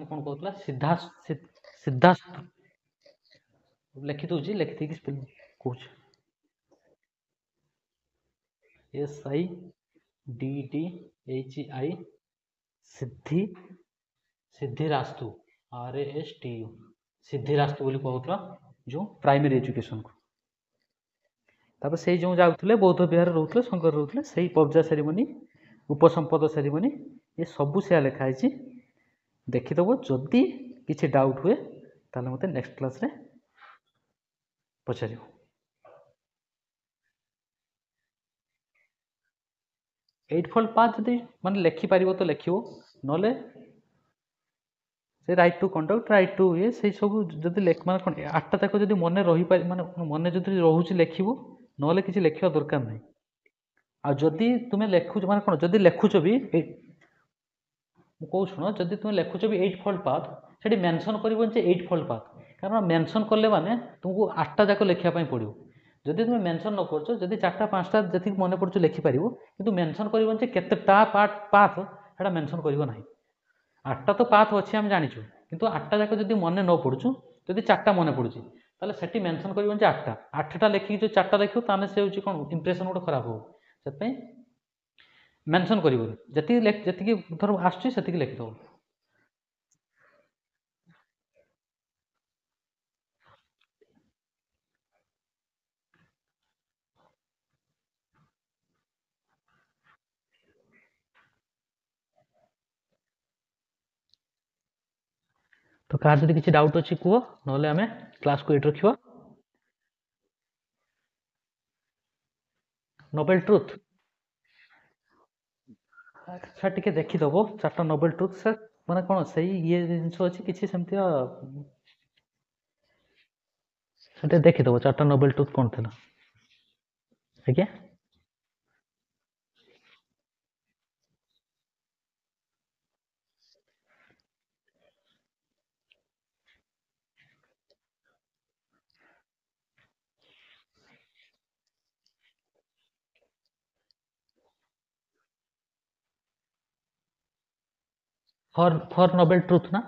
କ'ଣ କହୁଥିଲା? ସିଦ୍ଧାର୍ଥ ଲେଖି ଦେଉଛି, ଲେଖିଦେଇକି କହୁଛି। SIDDHI ସିଦ୍ଧିରାସ୍ତୁ RASTU ସିଦ୍ଧିରାସ୍ତୁ ବୋଲି କହୁଥିଲା ଯେଉଁ ପ୍ରାଇମେରୀ ଏଜୁକେସନ୍କୁ। ତାପରେ ସେଇ ଯେଉଁ ଯାଉଥିଲେ ବୌଦ୍ଧ ବିହାରରେ ରହୁଥିଲେ, ସଂଘରେ ରହୁଥିଲେ, ସେଇ କବ୍ଜା ସେରିମନି, ଉପସମ୍ପଦ ସେରିମନି, ଏ ସବୁ ସେୟା ଲେଖା ହେଇଛି। ଦେଖିଦେବ। ଯଦି କିଛି ଡାଉଟ୍ ହୁଏ ତାହେଲେ ମୋତେ ନେକ୍ସଟ କ୍ଲାସ୍ରେ ପଚାରିବ। 8-fold path ଯଦି ମାନେ ଲେଖିପାରିବ ତ ଲେଖିବ, ନହେଲେ ସେ right to conduct, right to ଇଏ, ସେଇ ସବୁ ଯଦି ମାନେ କ'ଣ 8ଟା ଯାକ ଯଦି ମନେ ରହିପାରି, ମାନେ ମନେ ଯଦି ରହୁଛି ଲେଖିବ, ନହେଲେ କିଛି ଲେଖିବା ଦରକାର ନାହିଁ। आ जदि तुमे लेखुच माने कोन जदि लेखुच भी कौ शुण जदि तुम लेखुच भी 8 फोल्ड पाथ सेठी मेंशन करबो जे 8 फोल्ड पाथ कारण मेंशन करले माने तुमको 8टा जाक लेखिया पई पड़ियो जदि तुम मेंशन न करछो जदि 4टा 5टा जति मने पड़छ लेखि परिबो किंतु मेंशन करबो जे केतेटा पाथ हेडा मेंशन करबो नाही 8टा तो पाथ अछि हम जानिछु किंतु 8टा जाक जदि मने न पड़छु जदि 4टा मने पड़ुछि ताले सेठी मेंशन करबो जे 8टा 8टा लेखि जो 4टा लेखियो ताने से होछि कोन इंप्रेशन गोटे खराब हो सेत पई मेंशन करबो जति जति धर आछि सेति लेखि दो तो कार जदि किछि डाउट अछि को नले हमें क्लास को एट रखिबो नोबेल ट्रुथ सर टिके देखि दबो चारटा नोबेल ट्रुथ सर माने कोन सही ये जिंस अछि किछि सेमति सेटे देखि दबो चारटा नोबेल ट्रुथ कोन थला आज्ञा फॉर नोबेल ट्रुथ ना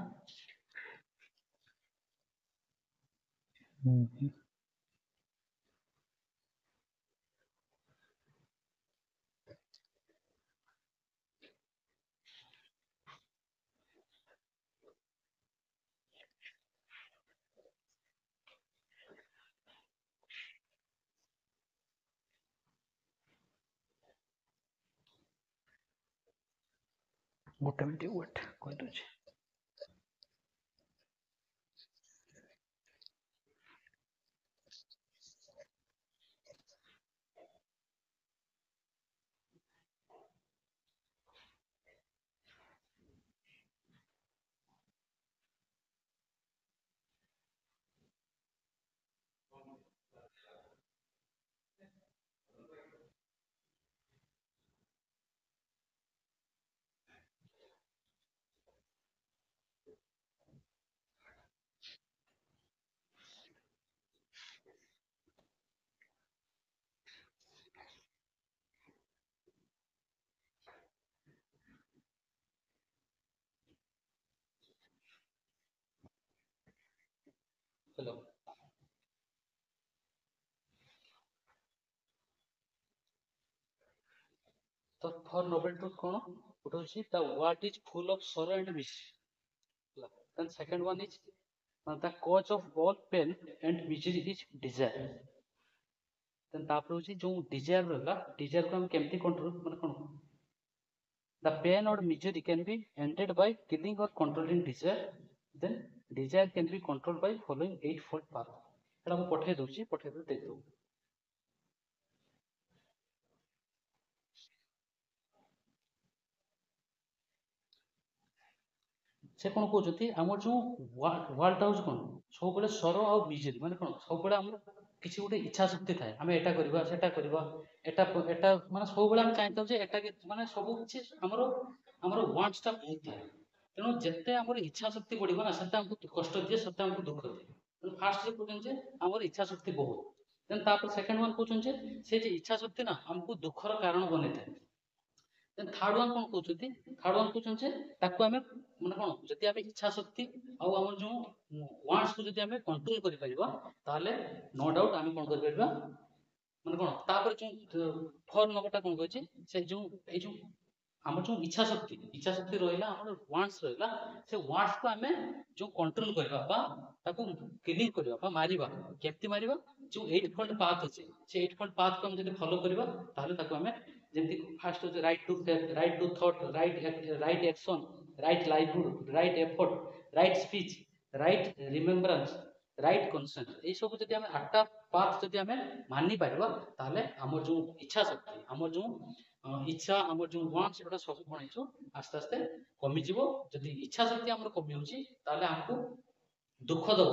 गोटे मिनिट वेट कहि दउछि हेलो तो फॉर नोबेल ट्रुथ कोन गोटे होछि the world is full of sorrow and misery then second one is the cause of all pain and misery is desire then तापर होछि जो डिजायर रहला डिजायर को हम केमती कंट्रोल माने कोन the pain or misery can be ended by killing or controlling desire then desire can be controlled by following eightfold path एटा हम पठे दउछि पठे दउ देख दउ से कोन कहउछथि हमर जो वर्ल्ड हाउस कोन सब बेले सरो आ मिजरी माने कोन सब बेले हम किछि गोटे इच्छा शक्ति थाए हम एटा करबा सेटा करबा एटा एटा माने सब बेले हम चाहतौ जे एटा माने सब किछि हमर हमर वांट्स ता बहुत थाए तेणु जेते हमर इच्छा शक्ति बढ़िबो ना सेते हमको कष्ट दिए सेते हमको दुख दिए तेणु फास्ट जे कहउछन जे हमर इच्छा शक्ति बहुत देन तापर सेकंड वन कहउछन जे से जे इच्छा शक्ति ना हमको दुखर कारण बने थाए देन थर्ड वन कोन कहउछथि थर्ड वन कहउछन जे ताको हमें माने कोन जति हमें इच्छा शक्ति आ हमर जो वांट्स को जति हमें कंट्रोल करि परिबा ताले नो डाउट हमें कोन करि परिबा माने कोन तापर जो फॉर नंबरटा कोन कहछि से जो ए जो हमर जो इच्छा शक्ति रहिला हमर वांट्स रहिला से वांट्स को हमें जो कंट्रोल करबा बा ताको किलिंग करबा बा मारिबा केमती मारिबा जो 8 फोल्ड पाथ अछि से 8 फोल्ड पाथ को हम जति फॉलो करबा ताले ताको हमें जेमती फास्ट हो right to thought right action right livelihood right effort right speech right remembrance right consent ए सब जति हमें आठटा पाथ जति हमें मानि पारबा ताले हमर जो इच्छा शक्ति हमर जो इच्छा हमर जो वांट्स एटा सब कोन हिचो आस्ते आस्ते कमी जीवो जति इच्छा शक्ति हमर कमी होची ताले हमको दुख दबो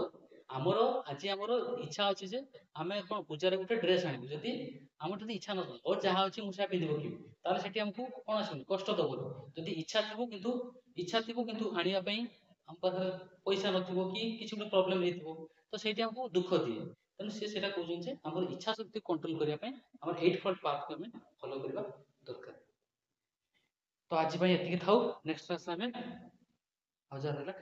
ଆମର ଆଜି ଆମର ଇଚ୍ଛା ଅଛି ଯେ ଆମେ କ'ଣ ପୂଜାରେ ଗୋଟେ ଡ୍ରେସ୍ ଆଣିବୁ, ଯଦି ଆମର ଯଦି ଇଚ୍ଛା ନଥିବ ଓ ଯାହା ଅଛି ମୁଁ ସେଟା ପିନ୍ଧି ପକେଇବି, ତାହେଲେ ସେଠି ଆମକୁ କ'ଣ ଆସିବନି, କଷ୍ଟ ଦବନି। ଯଦି ଇଚ୍ଛା ଥିବ କିନ୍ତୁ ଆଣିବା ପାଇଁ ଆମ ପାଖରେ ପଇସା ନଥିବ କି କିଛି ଗୋଟେ ପ୍ରୋବ୍ଲେମ୍ ହେଇଥିବ, ତ ସେଇଠି ଆମକୁ ଦୁଃଖ ଦିଏ। ତେଣୁ ସେ ସେଇଟା କହୁଛନ୍ତି ଯେ ଆମର ଇଚ୍ଛା ଶକ୍ତି କଣ୍ଟ୍ରୋଲ କରିବା ପାଇଁ ଆମର 8 ପାଥକୁ ଆମେ ଫଲୋ କରିବା ଦରକାର। ତ ଆଜି ପାଇଁ ଏତିକି ଥାଉ, ନେକ୍ସଟ କ୍ଲାସ୍ ଆମେ ଆଉ ଯାହା ରହିଲା